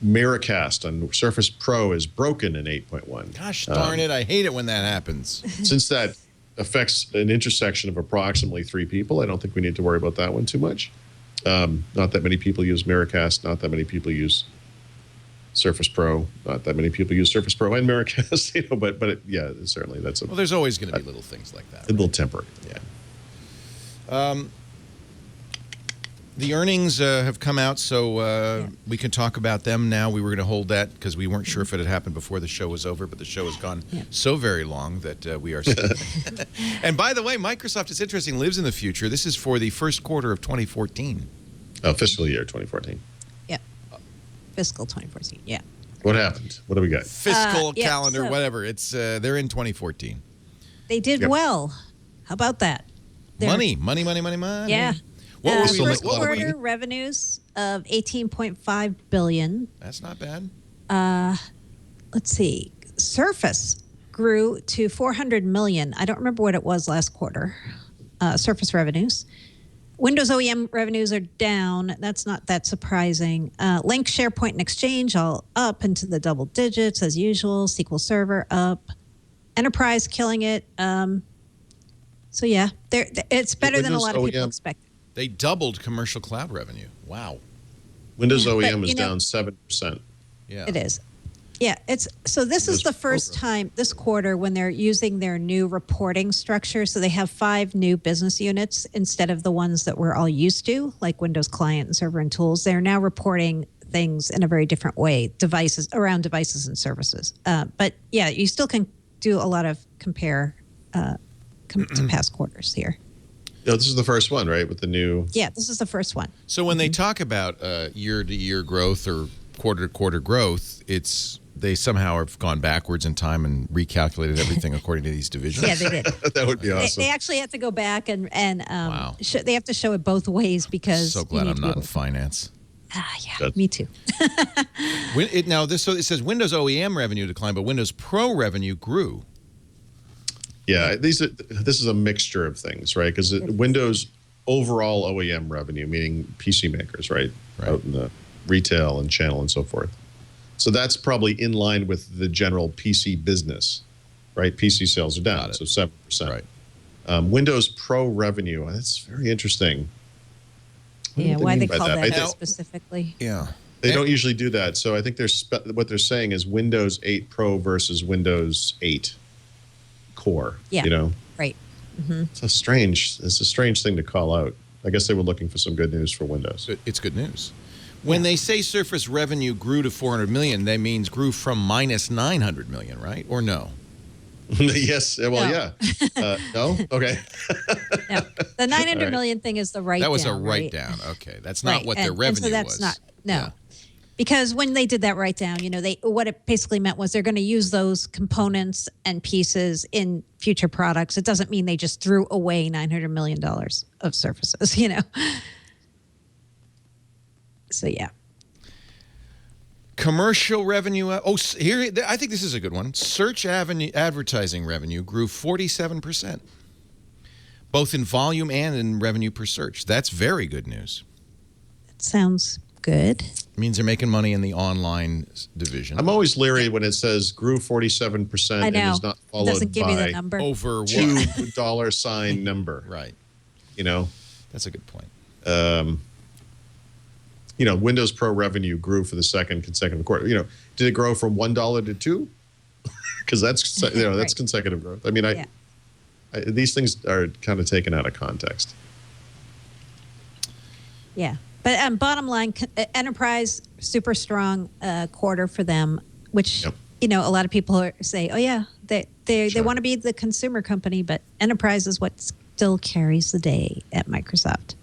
Miracast on Surface Pro is broken in 8.1. Gosh darn it! I hate it when that happens. Since that affects an intersection of approximately 3 people, I don't think we need to worry about that one too much. Not that many people use Miracast. Not that many people use Surface Pro. Not that many people use Surface Pro and Miracast. But certainly that's well, there's always going to be little things like that. A little temporary. Yeah. The earnings have come out, so we can talk about them now. We were going to hold that because we weren't sure if it had happened before the show was over, but the show has gone so very long that we are. And by the way, Microsoft, it's interesting, lives in the future. This is for the first quarter of 2014. Oh, fiscal year 2014. Yep. Fiscal 2014. Yeah. What happened? What do we got? Fiscal calendar, whatever. It's they're in 2014. They did well. How about that? Money. Yeah. What were first quarter revenues of $18.5 billion. That's not bad. Let's see. Surface grew to $400 million. I don't remember what it was last quarter. Surface revenues. Windows OEM revenues are down. That's not that surprising. Link, SharePoint, and Exchange all up into the double digits as usual. SQL Server up. Enterprise killing it. So yeah, it's better than a lot of people expected. They doubled commercial cloud revenue. Wow. Windows OEM is down 7%. Yeah. It is. Yeah, this is the first time this quarter when they're using their new reporting structure. So they have 5 new business units instead of the ones that we're all used to, like Windows Client and Server and Tools. They're now reporting things in a very different way, around devices and services. But yeah, you still can do a lot of compare to past quarters here. No, this is the first one, right? With the new. Yeah, this is the first one. So when they talk about year-to-year growth or quarter-to-quarter growth, they somehow have gone backwards in time and recalculated everything according to these divisions. Yeah, they did. That would be awesome. They actually have to go back and Wow. they have to show it both ways because. So glad I'm not in finance. Yeah, me too. So it says Windows OEM revenue declined, but Windows Pro revenue grew. Yeah, this is a mixture of things, right? Because Windows overall OEM revenue, meaning PC makers, right? Out in the retail and channel and so forth. So that's probably in line with the general PC business, right? PC sales are down, so 7%. Right. Windows Pro revenue, that's very interesting. Yeah, why they call that out specifically. Yeah. They don't usually do that. So I think what they're saying is Windows 8 Pro versus Windows 8 Core. Yeah. You know? Right. It's a strange thing to call out. I guess they were looking for some good news for Windows. It's good news. When they say Surface revenue grew to 400 million, that means grew from minus 900 million, right? Or no? Yes. Well, No. yeah. No? Okay. No, the 900 million thing is the write-down. That was a right? write-down. Okay. That's not what their revenue and so that's was. not, no. Because when they did that write-down, what it basically meant was they're going to use those components and pieces in future products. It doesn't mean they just threw away $900 million of Surfaces, So, yeah. Commercial revenue. Here, I think this is a good one. Search advertising revenue grew 47%, both in volume and in revenue per search. That's very good news. That sounds good. It means they're making money in the online division. I'm always leery when it says grew 47% and is not followed doesn't give by you the number. Over what? $2 number. Right. That's a good point. Windows Pro revenue grew for the second consecutive quarter. Did it grow from $1 to 2? Because that's that's consecutive growth. I mean, these things are kind of taken out of context. Yeah, but bottom line, enterprise super strong quarter for them, which a lot of people say, oh yeah, they want to be the consumer company, but enterprise is what still carries the day at Microsoft.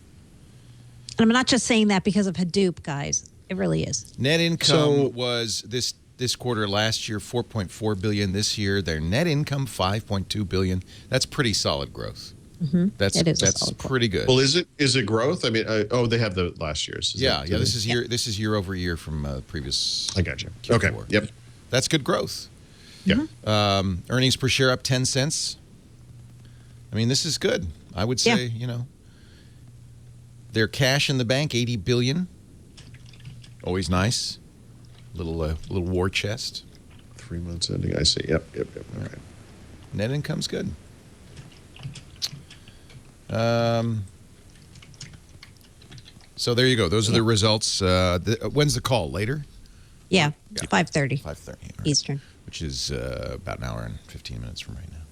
And I'm not just saying that because of Hadoop, guys. It really is. Net income was this quarter last year, $4.4 billion. This year, their net income, $5.2 billion. That's pretty solid growth. Mm-hmm. That's pretty good. Well, is it growth? I mean, they have the last year's. This is year over year from previous. I got you. Q4. Okay. Yep. That's good growth. Yeah. Earnings per share up 10 cents. I mean, this is good. I would say, their cash in the bank, $80 billion. Always nice. Little war chest. 3 months ending. I see. Yep. All right. Net income's good. So there you go. Those are the results. When's the call? Later? Yeah. 5:30. 5:30 Eastern. Which is about an hour and 15 minutes from right now.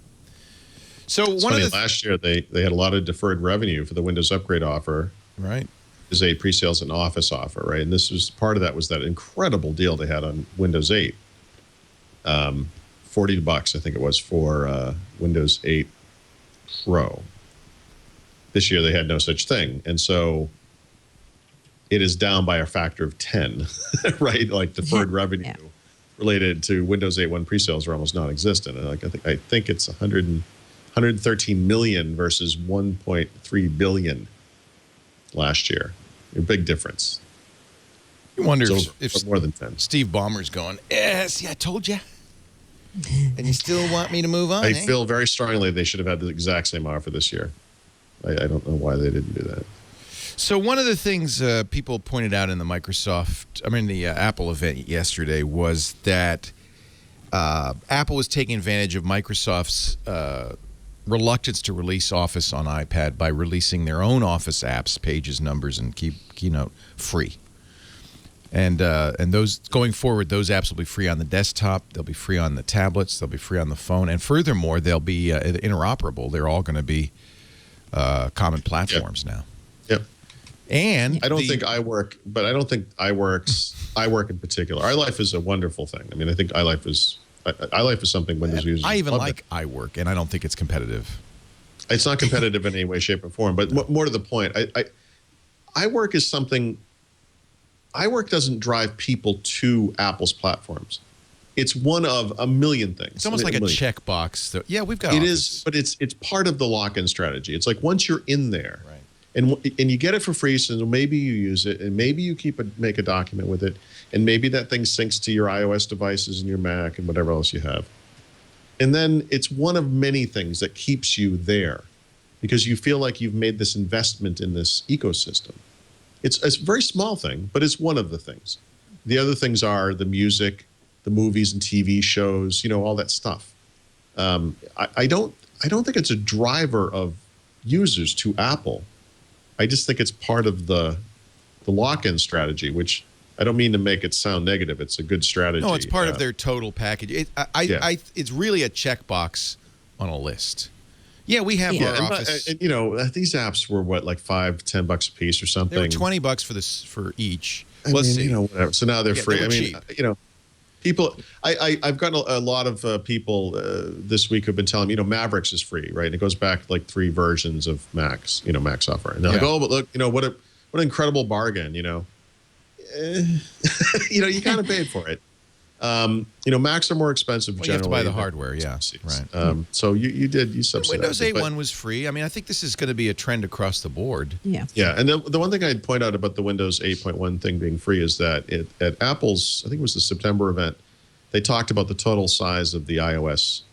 So last year they had a lot of deferred revenue for the Windows upgrade offer. Right. Is a pre-sales and Office offer, right? And this was part of that was that incredible deal they had on Windows 8. $40, I think it was, for Windows 8 Pro. This year they had no such thing. And so it is down by a factor of 10, right? Like deferred revenue related to Windows 8.1 pre-sales are almost non-existent. And I think it's 113 million versus 1.3 billion last year. A big difference. You wonder if more than 10. Steve Ballmer's going, see, I told you. And you still want me to move on? I feel very strongly they should have had the exact same offer this year. I don't know why they didn't do that. So one of the things people pointed out in the Apple event yesterday was that Apple was taking advantage of Microsoft's reluctance to release Office on iPad by releasing their own Office apps, Pages, Numbers, and Keynote free. And those going forward, those apps will be free on the desktop. They'll be free on the tablets. They'll be free on the phone. And furthermore, they'll be interoperable. They're all going to be common platforms now. Yep. And I don't think iWork, but I don't think iWork in particular. iLife is a wonderful thing. I mean, I think iLife is something Windows users. I even love like iWork, and I don't think it's competitive. It's not competitive in any way, shape, or form. But more to the point, iWork is something. iWork doesn't drive people to Apple's platforms. It's one of a million things. It's almost like a checkbox. So, yeah, we've got it Office. is, but it's part of the lock-in strategy. It's like once you're in there, right, and you get it for free, so maybe you use it, and maybe you make a document with it, and maybe that thing syncs to your iOS devices and your Mac and whatever else you have. And then it's one of many things that keeps you there because you feel like you've made this investment in this ecosystem. It's a very small thing, but it's one of the things. The other things are the music, the movies and TV shows, all that stuff. I don't think it's a driver of users to Apple. I just think it's part of the lock-in strategy, which I don't mean to make it sound negative. It's a good strategy. No, it's part of their total package. It's really a checkbox on a list. Yeah, we have our Office. And, these apps were what, like $5-10 a piece or something. They were $20 for each. Let's see. Whatever. So now they're free. They were cheap. People. I've gotten a lot of people this week who've been telling me, Mavericks is free, right? And it goes back like 3 versions of Macs, Mac software. And they're like, oh, but look, what an incredible bargain, you kind of paid for it. Macs are more expensive generally. You have to buy the hardware, yeah. Right. So you subsidized. Windows 8 one was free. I mean, I think this is going to be a trend across the board. Yeah. Yeah, and the one thing I'd point out about the Windows 8.1 thing being free is that at Apple's, I think it was the September event, they talked about the total size of the iOS.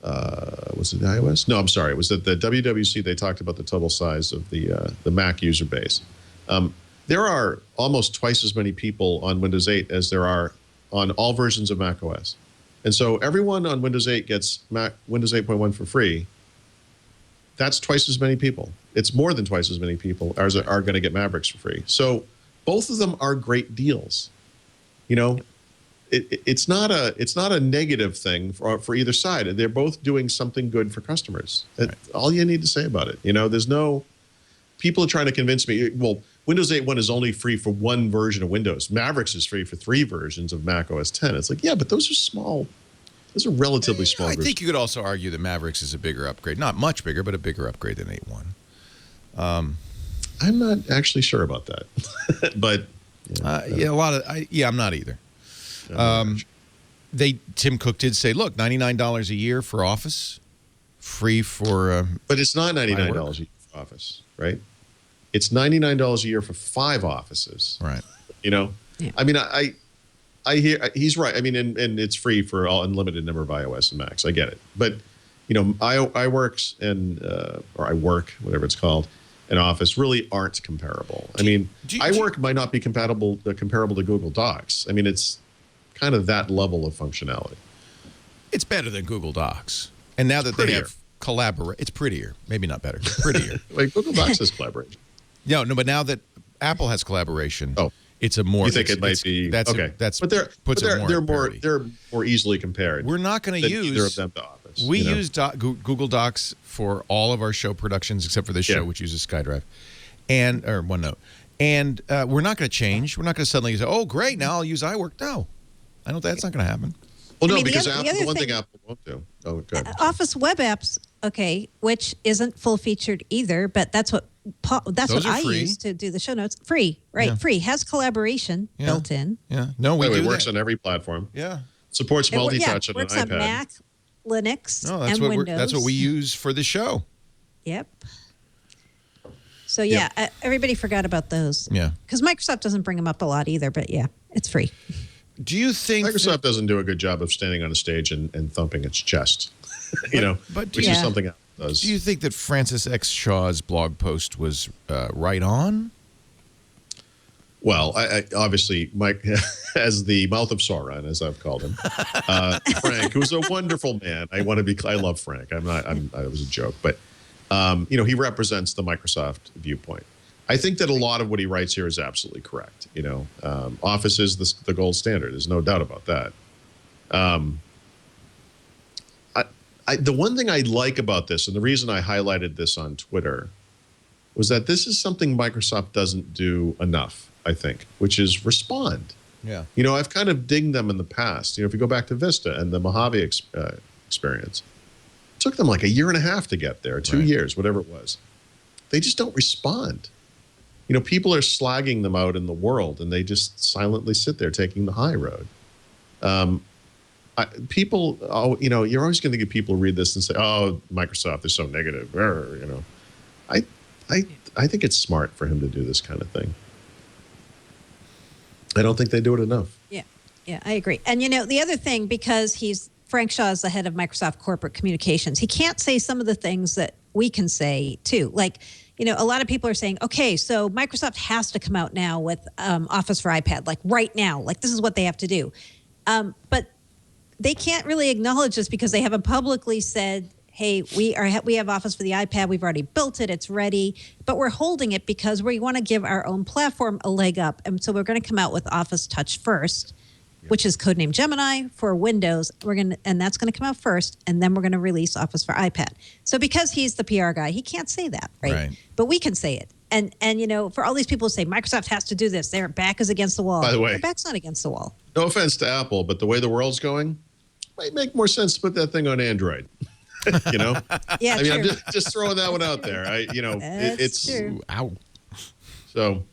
Was it the iOS? No, I'm sorry. It was at the WWC. They talked about the total size of the Mac user base. There are almost twice as many people on Windows 8 as there are on all versions of Mac OS. And so everyone on Windows 8 gets Windows 8.1 for free. That's twice as many people. It's more than twice as many people are going to get Mavericks for free. So both of them are great deals. It's not a negative thing for either side. They're both doing something good for customers. That's all you need to say about it. There's no people are trying to convince me, well, Windows 8.1 is only free for one version of Windows. Mavericks is free for 3 versions of Mac OS X. It's like, yeah, but those are small. Those are relatively small. I think you could also argue that Mavericks is a bigger upgrade. Not much bigger, but a bigger upgrade than 8.1. I'm not actually sure about that. But I'm not either. Tim Cook did say, look, $99 a year for Office, free for but it's not $99 a year for Office, right? It's $99 a year for 5 offices. Right. Yeah. I mean, I hear he's right. I mean, and it's free for all unlimited number of iOS and Macs. I get it. But, iWorks and or iWork, whatever it's called, and Office really aren't comparable. iWork might not be comparable to Google Docs. I mean, it's kind of that level of functionality. It's better than Google Docs. And now that they have collaborate, it's prettier. Maybe not better. Prettier. Wait, Google Docs has collaboration. No, but now that Apple has collaboration, it's a more. You think it might be okay? They're more easily compared. We're not going to use either of them to Office. We use Google Docs for all of our show productions except for this show, which uses SkyDrive or OneNote. And we're not going to change. We're not going to suddenly say, "Oh, great! Now I'll use iWork." No, that's not going to happen. Well, no, because the one thing Apple won't do. Oh, good. Office web apps, which isn't full featured either, but that's what I use to do the show notes. Free, right? Yeah. Free, has collaboration built in. Yeah, no, it works on every platform. Yeah, supports multi-touch on an iPad. Works on Mac, Linux, and Windows. That's what we use for the show. Yep. So everybody forgot about those. Yeah, because Microsoft doesn't bring them up a lot either. But it's free. Do you think Microsoft doesn't do a good job of standing on a stage and thumping its chest? Which is something Apple does. Do you think that Francis X. Shaw's blog post was right on? Well, I obviously, Mike, as the mouth of Sauron, as I've called him, Frank, who's a wonderful man. I love Frank. It was a joke, but he represents the Microsoft viewpoint. I think that a lot of what he writes here is absolutely correct. Office is the gold standard. There's no doubt about that. The one thing I like about this, and the reason I highlighted this on Twitter, was that this is something Microsoft doesn't do enough, I think, which is respond. Yeah. I've kind of dinged them in the past. If you go back to Vista and the Mojave experience, it took them like a year and a half to get there, 2 years, whatever it was. They just don't respond. People are slagging them out in the world, and they just silently sit there taking the high road. People, you're always going to get people read this and say, "Oh, Microsoft, they're so negative." I think it's smart for him to do this kind of thing. I don't think they do it enough. Yeah, I agree. And the other thing, because Frank Shaw is the head of Microsoft Corporate Communications, he can't say some of the things that we can say too. Like, a lot of people are saying, okay, so Microsoft has to come out now with Office for iPad, like right now, like this is what they have to do. But they can't really acknowledge this because they haven't publicly said, hey, we have Office for the iPad. We've already built it. It's ready. But we're holding it because we want to give our own platform a leg up. And so we're going to come out with Office Touch first, which is codenamed Gemini for Windows. And that's going to come out first. And then we're going to release Office for iPad. So because he's the PR guy, he can't say that, right? But we can say it. And for all these people who say Microsoft has to do this, their back is against the wall. By the way, their back's not against the wall. No offense to Apple, but the way the world's going, might make more sense to put that thing on Android. Yeah, I mean, I'm just throwing that one out there. It's true. Ow. So,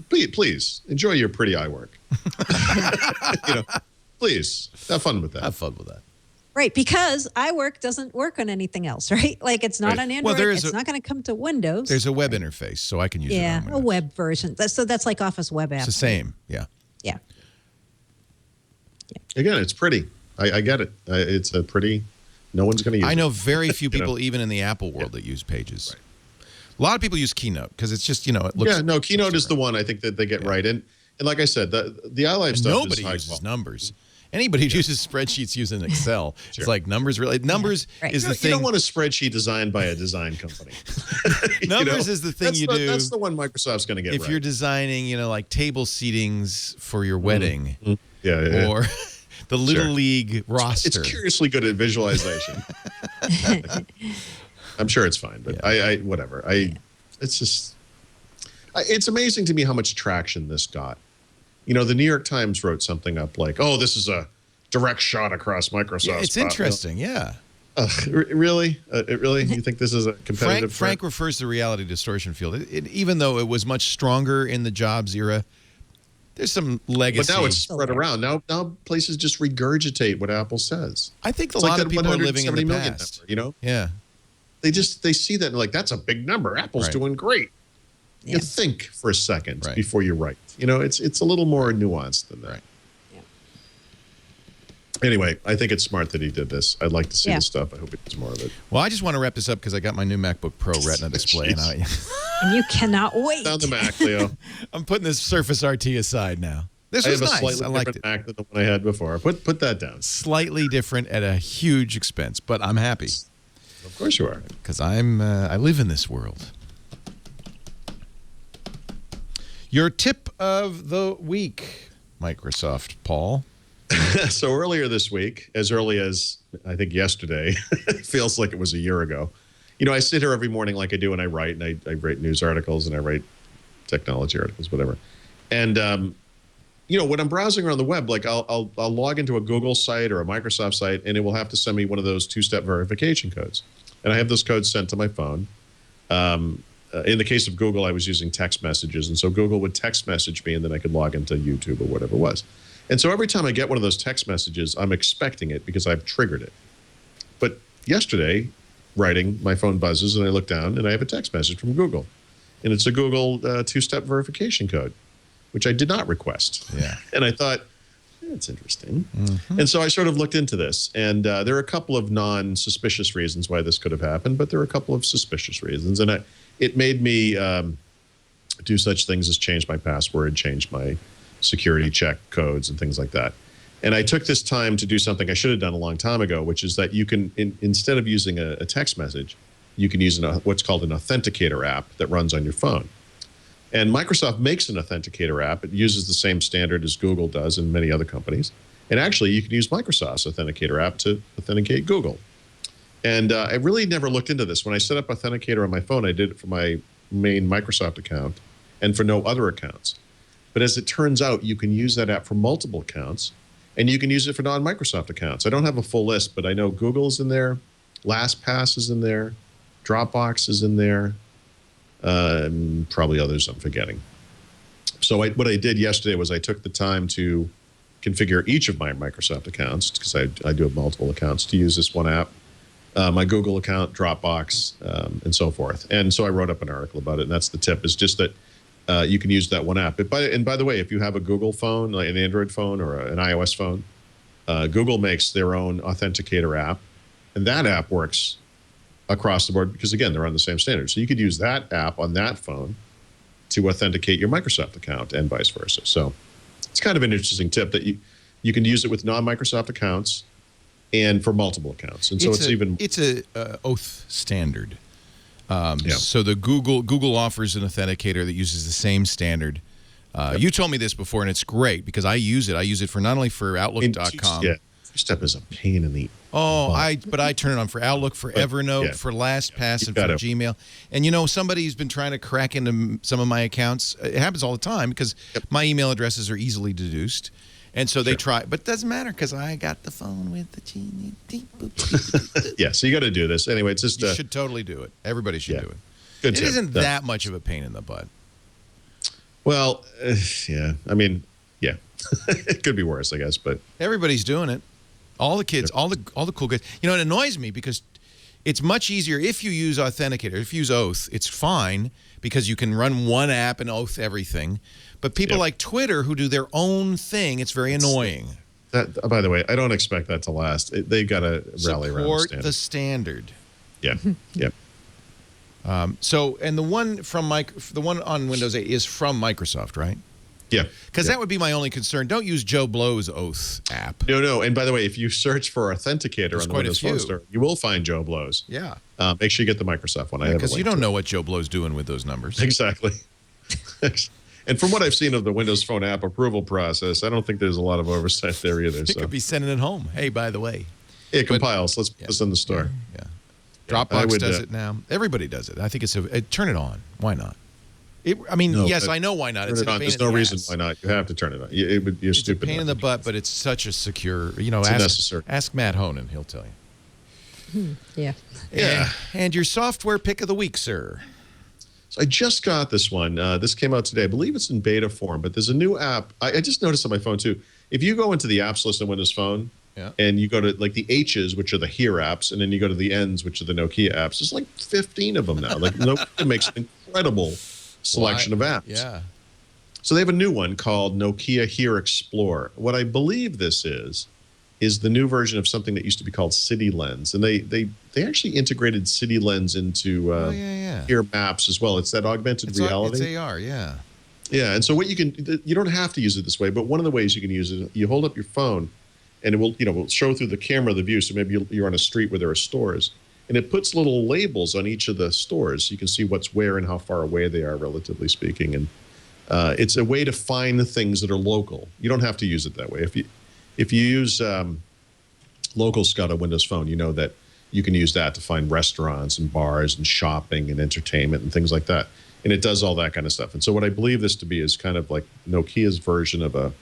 please enjoy your pretty eye work. Please have fun with that. Have fun with that. Right, because iWork doesn't work on anything else, right? Like it's not on Android. It's not going to come to Windows. There's a web interface, so I can use it on Windows. Yeah, a web version. That's like Office web app. It's the same, yeah. Yeah. Again, it's pretty. I get it. It's a pretty. No one's going to use it. I know very few people, even in the Apple world, that use Pages. Right. A lot of people use Keynote because it's just, it looks. Yeah, no, Keynote is the one I think that they get right. And like I said, the iLife stuff nobody is high uses quality. Numbers. Anybody who uses spreadsheets using Excel. It's like numbers is the thing. You don't want a spreadsheet designed by a design company. Numbers is the thing you do. That's the one Microsoft's going to get if you're designing, like table seatings for your wedding. Mm-hmm. Yeah. Or the Little League roster. It's curiously good at visualization. I'm sure it's fine, but whatever. It's just, it's amazing to me how much traction this got. The New York Times wrote something up like, "Oh, this is a direct shot across Microsoft." Yeah, it's interesting, yeah. Really? Really? You think this is a competitive Frank refers to the reality distortion field. Even though it was much stronger in the Jobs era, there's some legacy. But now it's spread around. Now places just regurgitate what Apple says. I think a lot of people are living in the past. Number, Yeah. They see that and like, that's a big number. Apple's doing great. Yeah. You think for a second before you write. It's a little more nuanced than that. Right. Yeah. Anyway, I think it's smart that he did this. I'd like to see the stuff. I hope he does more of it. Well, I just want to wrap this up because I got my new MacBook Pro Retina display. And you cannot wait. Down the Mac, Leo. I'm putting this Surface RT aside now. This was nice. I have a slightly different Mac than the one I had before. Put that down. Slightly different at a huge expense, but I'm happy. Of course you are. Because I live in this world. Your tip of the week, Microsoft, Paul. So earlier this week, as early as I think yesterday, it feels like it was a year ago. I sit here every morning like I do, and I write, and I write news articles, and I write technology articles, whatever. And when I'm browsing around the web, like I'll log into a Google site or a Microsoft site, and it will have to send me one of those two-step verification codes. And I have those codes sent to my phone. In the case of Google, I was using text messages. And so Google would text message me, and then I could log into YouTube or whatever it was. And so every time I get one of those text messages, I'm expecting it because I've triggered it. But yesterday, writing, my phone buzzes, and I look down, and I have a text message from Google. And it's a Google two-step verification code, which I did not request. Yeah. And I thought, that's interesting. Mm-hmm. And so I sort of looked into this. And there are a couple of non-suspicious reasons why this could have happened, but there are a couple of suspicious reasons. And it made me do such things as change my password, change my security check codes, and things like that. And I took this time to do something I should have done a long time ago, which is that you can, instead of using a text message, you can use what's called an authenticator app that runs on your phone. And Microsoft makes an authenticator app. It uses the same standard as Google does and many other companies. And actually, you can use Microsoft's authenticator app to authenticate Google. And I really never looked into this. When I set up Authenticator on my phone, I did it for my main Microsoft account and for no other accounts. But as it turns out, you can use that app for multiple accounts, and you can use it for non-Microsoft accounts. I don't have a full list, but I know Google's in there, LastPass is in there, Dropbox is in there, and probably others I'm forgetting. So what I did yesterday was I took the time to configure each of my Microsoft accounts, because I do have multiple accounts, to use this one app. My Google account, Dropbox, and so forth. And so I wrote up an article about it, and that's the tip, is just that you can use that one app. And by the way, if you have a Google phone, like an Android phone or an iOS phone, Google makes their own authenticator app, and that app works across the board because, again, they're on the same standard. So you could use that app on that phone to authenticate your Microsoft account and vice versa. So it's kind of an interesting tip that you can use it with non-Microsoft accounts and for multiple accounts. And so it's a oath standard. So the Google offers an authenticator that uses the same standard. You told me this before, and it's great because I use it. I use it for not only for Outlook.com. Yeah, two-step is a pain in the but I turn it on for Outlook, for Evernote, for LastPass, and for Gmail. And somebody's been trying to crack into some of my accounts. It happens all the time because my email addresses are easily deduced. And so they try, but it doesn't matter because I got the phone with the genie. Yeah, so you got to do this. Anyway, it's just... You should totally do it. Everybody should do it. Good tip. It isn't that much of a pain in the butt. Well, yeah. I mean, yeah. It could be worse, I guess, but... Everybody's doing it. All the kids, all the cool guys. It annoys me because it's much easier if you use Authenticator. If you use Oath, it's fine because you can run one app and Oath everything. But people like Twitter who do their own thing, it's very annoying. That, by the way, I don't expect that to last. They've got to rally around the standard. Yeah, yeah. And the one on Windows 8 is from Microsoft, right? Yeah. Because that would be my only concern. Don't use Joe Blow's Oath app. No. And by the way, if you search for Authenticator on the Windows Phone Store, you will find Joe Blow's. Yeah. Make sure you get the Microsoft one. Because you don't know what Joe Blow's doing with those numbers. Exactly. And from what I've seen of the Windows Phone app approval process, I don't think there's a lot of oversight there either. It could be sending it home. Hey, by the way. It compiles. Let's put this in the store. Yeah. Dropbox does it now. Everybody does it. I think turn it on. Why not? I know why not. It's There's no reason why not. You have to turn it on. You're stupid. It's a pain in the butt, but it's such a secure. Ask Matt Honan. He'll tell you. Yeah. And your software pick of the week, sir. So I just got this one. This came out today. I believe it's in beta form, but there's a new app. I just noticed on my phone too. If you go into the apps list on Windows Phone, and you go to like the H's, which are the Here apps, and then you go to the N's, which are the Nokia apps. There's like 15 of them now. Like Nokia makes an incredible selection of apps. Yeah. So they have a new one called Nokia Here Explore. What I believe this is the new version of something that used to be called City Lens, and they actually integrated City Lens into Here Maps as well. It's that augmented reality. It's AR, yeah. Yeah, and so you don't have to use it this way, but one of the ways you can use it, you hold up your phone, and it will show through the camera the view. So maybe you're on a street where there are stores, and it puts little labels on each of the stores. You can see what's where and how far away they are, relatively speaking. And it's a way to find the things that are local. You don't have to use it that way. If you use Local Scout on Windows Phone, you know that you can use that to find restaurants and bars and shopping and entertainment and things like that. And it does all that kind of stuff. And so what I believe this to be is kind of like Nokia's version of a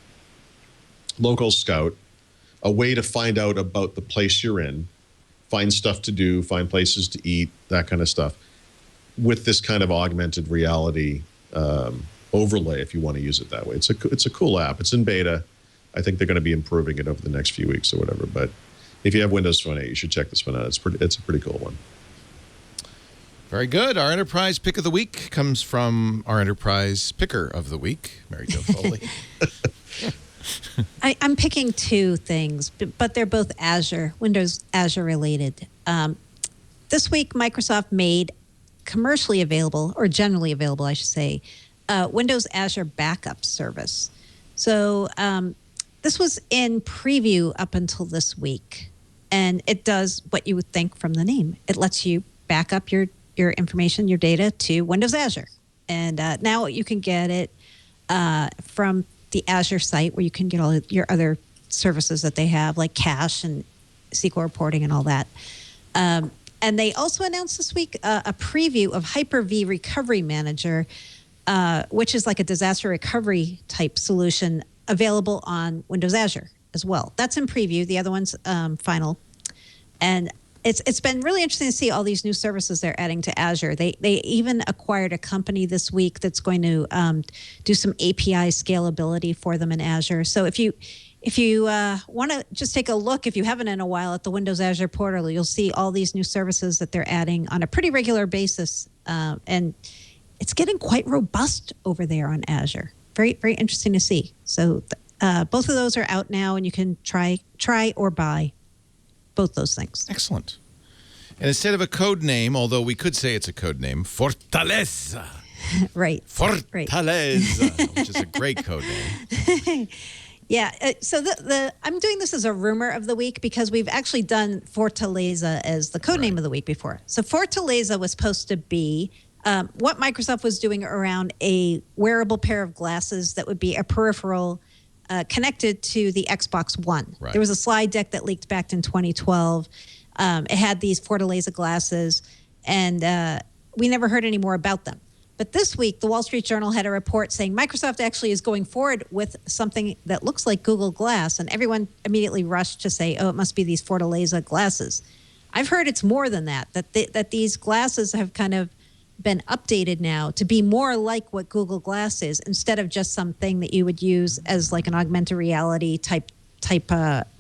Local Scout, a way to find out about the place you're in, find stuff to do, find places to eat, that kind of stuff, with this kind of augmented reality overlay, if you want to use it that way. It's a cool app. It's in beta. I think they're going to be improving it over the next few weeks or whatever. But if you have Windows Phone 8, you should check this one out. It's a pretty cool one. Very good. Our Enterprise Pick of the Week comes from our Enterprise Picker of the Week, Mary Jo Foley. I'm picking two things, but they're both Windows Azure related. This week, Microsoft made commercially available, or generally available, I should say, Windows Azure Backup Service. So this was in preview up until this week, and it does what you would think from the name. It lets you back up your information, your data to Windows Azure. And now you can get it from the Azure site where you can get all your other services that they have, like cache and SQL reporting and all that. And they also announced this week a preview of Hyper-V Recovery Manager, which is like a disaster recovery type solution available on Windows Azure as well. That's in preview. The other one's final. And it's been really interesting to see all these new services they're adding to Azure. They even acquired a company this week that's going to do some API scalability for them in Azure. So if you want to just take a look, if you haven't in a while, at the Windows Azure portal, you'll see all these new services that they're adding on a pretty regular basis. And it's getting quite robust over there on Azure. Very, very interesting to see. So both of those are out now, and you can try or buy both those things. Excellent. And instead of a code name, although we could say it's a code name, Fortaleza. Right. Fortaleza, which is a great code name. Yeah, so I'm doing this as a rumor of the week because we've actually done Fortaleza as the code name of the week before. So Fortaleza was supposed to be what Microsoft was doing around a wearable pair of glasses that would be a peripheral connected to the Xbox One. Right. There was a slide deck that leaked back in 2012. It had these Fortaleza glasses, and we never heard any more about them. But this week, the Wall Street Journal had a report saying Microsoft actually is going forward with something that looks like Google Glass, and everyone immediately rushed to say, oh, it must be these Fortaleza glasses. I've heard it's more than that these glasses have kind of been updated now to be more like what Google Glass is, instead of just something that you would use as like an augmented reality type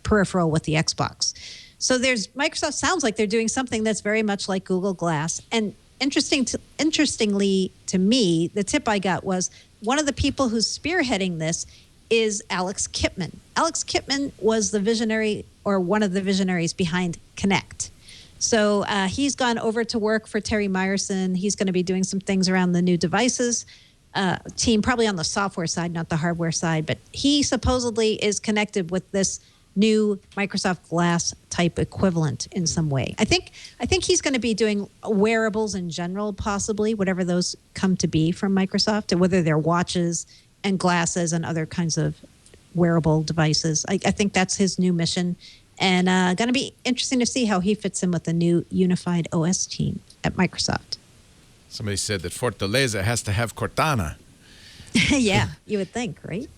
peripheral with the Xbox. So Microsoft sounds like they're doing something that's very much like Google Glass. And interestingly to me, the tip I got was one of the people who's spearheading this is Alex Kipman. Alex Kipman was the visionary, or one of the visionaries behind Kinect. So he's gone over to work for Terry Myerson. He's going to be doing some things around the new devices team, probably on the software side, not the hardware side. But he supposedly is connected with this new Microsoft Glass type equivalent in some way. I think he's going to be doing wearables in general, possibly, whatever those come to be from Microsoft, whether they're watches and glasses and other kinds of wearable devices. I think that's his new mission. And going to be interesting to see how he fits in with the new unified OS team at Microsoft. Somebody said that Fortaleza has to have Cortana. Yeah, you would think, right?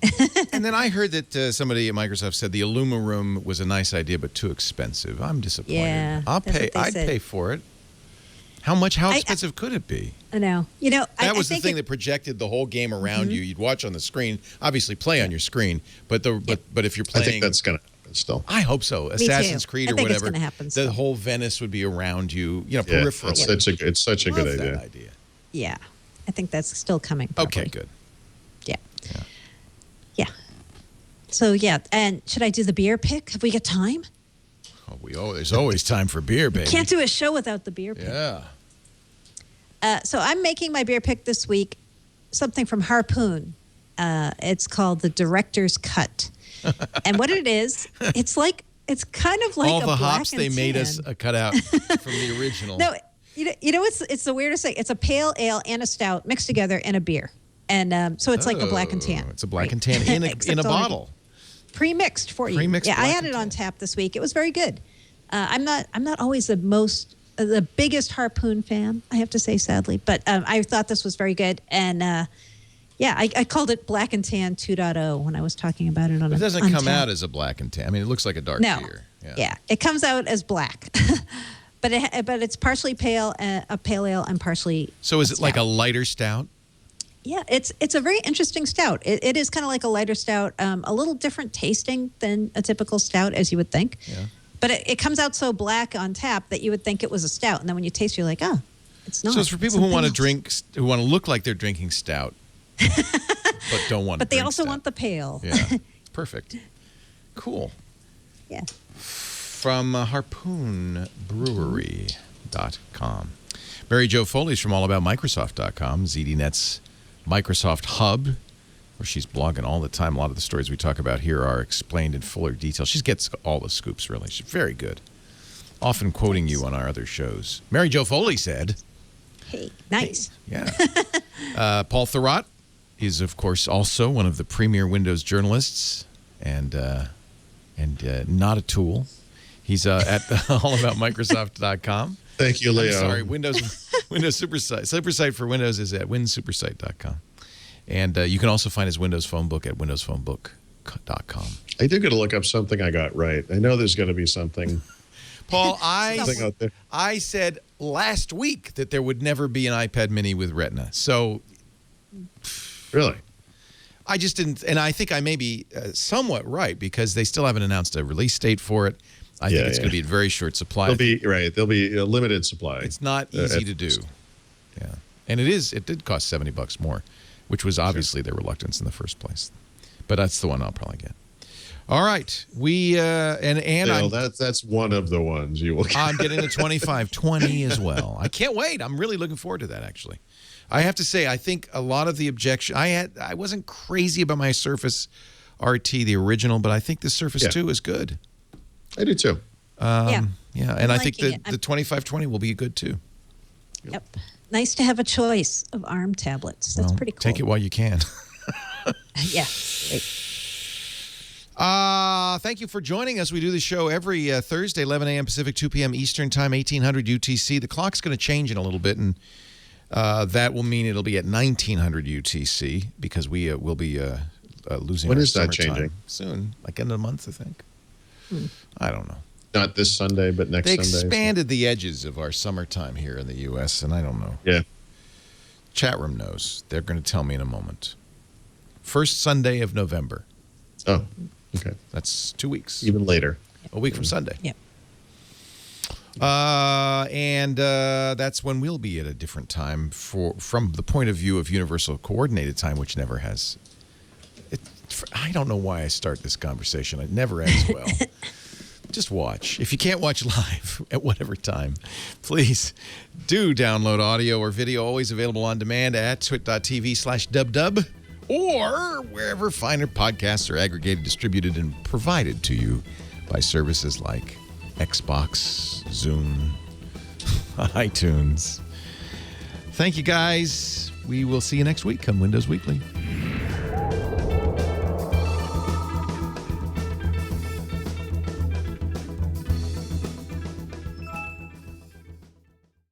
And then I heard that somebody at Microsoft said the Illuma Room was a nice idea, but too expensive. I'm disappointed. Yeah, I'd pay for it. How expensive could it be? I know. That was the thing that projected the whole game around you. You'd watch on the screen, obviously play on your screen, but if you're playing, I think that's going to happen still. I hope so. Assassin's Creed or whatever. It's going to happen. The whole Venice would be around you. Peripheral. It's such a good that idea. Yeah, I think that's still coming. Probably. Okay, good. Yeah. So and should I do the beer pick? Have we got time? Oh, there's always time for beer, baby. Can't do a show without the beer pick. Yeah. So I'm making my beer pick this week, something from Harpoon. It's called the Director's Cut. And what it is, it's kind of like all a the black hops and they made tan. us cut out from the original. No, it's the weirdest thing. It's a pale ale and a stout mixed together in a beer. And so it's like a black and tan. It's a black and tan in a bottle. Pre-mixed for you. Pre-mixed I black had and it on tan. tap this week. It was very good. I'm not always the biggest Harpoon fan, I have to say, sadly. But I thought this was very good. And I called it Black and Tan 2.0 when I was talking about it on. It doesn't come out as a black and tan. I mean, it looks like a dark beer. Yeah, it comes out as black, but it's partially pale, a pale ale, and partially. So is it like a lighter stout? Yeah, it's a very interesting stout. It is kind of like a lighter stout, a little different tasting than a typical stout, as you would think. Yeah. But it comes out so black on tap that you would think it was a stout, and then when you taste, you're like, oh, it's not. So it's for people who want to look like they're drinking stout, but don't want. But they also want the pale. Yeah, perfect. Cool. Yeah. From harpoonbrewery.com. Mary Jo Foley's from allaboutmicrosoft.com, ZDNet's Microsoft Hub, where she's blogging all the time. A lot of the stories we talk about here are explained in fuller detail. She gets all the scoops, really. She's very good. often quoting you on our other shows. Mary Jo Foley said. Hey, nice. Yeah. Paul Thurrott is, of course, also one of the premier Windows journalists and not a tool. He's at allaboutmicrosoft.com. Thank you, Leo. I'm sorry, Windows SuperSite. SuperSite for Windows is at winsupersite.com. And you can also find his Windows phone book at windowsphonebook.com. I did got to look up something I got right. I know there's going to be something. Paul, something out there. I said last week that there would never be an iPad mini with Retina. So, Really? I just didn't, and I think I may be somewhat right because they still haven't announced a release date for it. I think it's going to be in very short supply. There'll be a limited supply. It's not easy to do. Yeah. And it did cost $70 more, which was obviously their reluctance in the first place. But that's the one I'll probably get. All right. We that's one of the ones you will get. I'm getting a 2520 as well. I can't wait. I'm really looking forward to that, actually. I have to say, I think a lot of the objection I wasn't crazy about my Surface RT, the original, but I think the Surface 2 is good. I do too. Yeah, and I think the 2520 will be good too. Yep. Nice to have a choice of ARM tablets. That's pretty cool. Take it while you can. Yeah. Great. Thank you for joining us. We do the show every Thursday, 11 a.m. Pacific, 2 p.m. Eastern Time, 1800 UTC. The clock's going to change in a little bit, and that will mean it'll be at 1900 UTC because we will be losing When our is that summertime changing? soon, like end of the month, I think. I don't know. Not this Sunday, but next They Sunday. expanded the edges of our summertime here in the U.S., and I don't know. Yeah. Chat room knows. They're going to tell me in a moment. First Sunday of November. Oh, okay. That's 2 weeks. Even later. A week from Sunday. Yep. And that's when we'll be at a different time from the point of view of Universal Coordinated Time, which never has. I don't know why I start this conversation. It never ends well. Just watch. If you can't watch live at whatever time, please do download audio or video, always available on demand at twit.tv/dubdub or wherever finer podcasts are aggregated, distributed, and provided to you by services like Xbox, Zoom, iTunes. Thank you, guys. We will see you next week on Windows Weekly.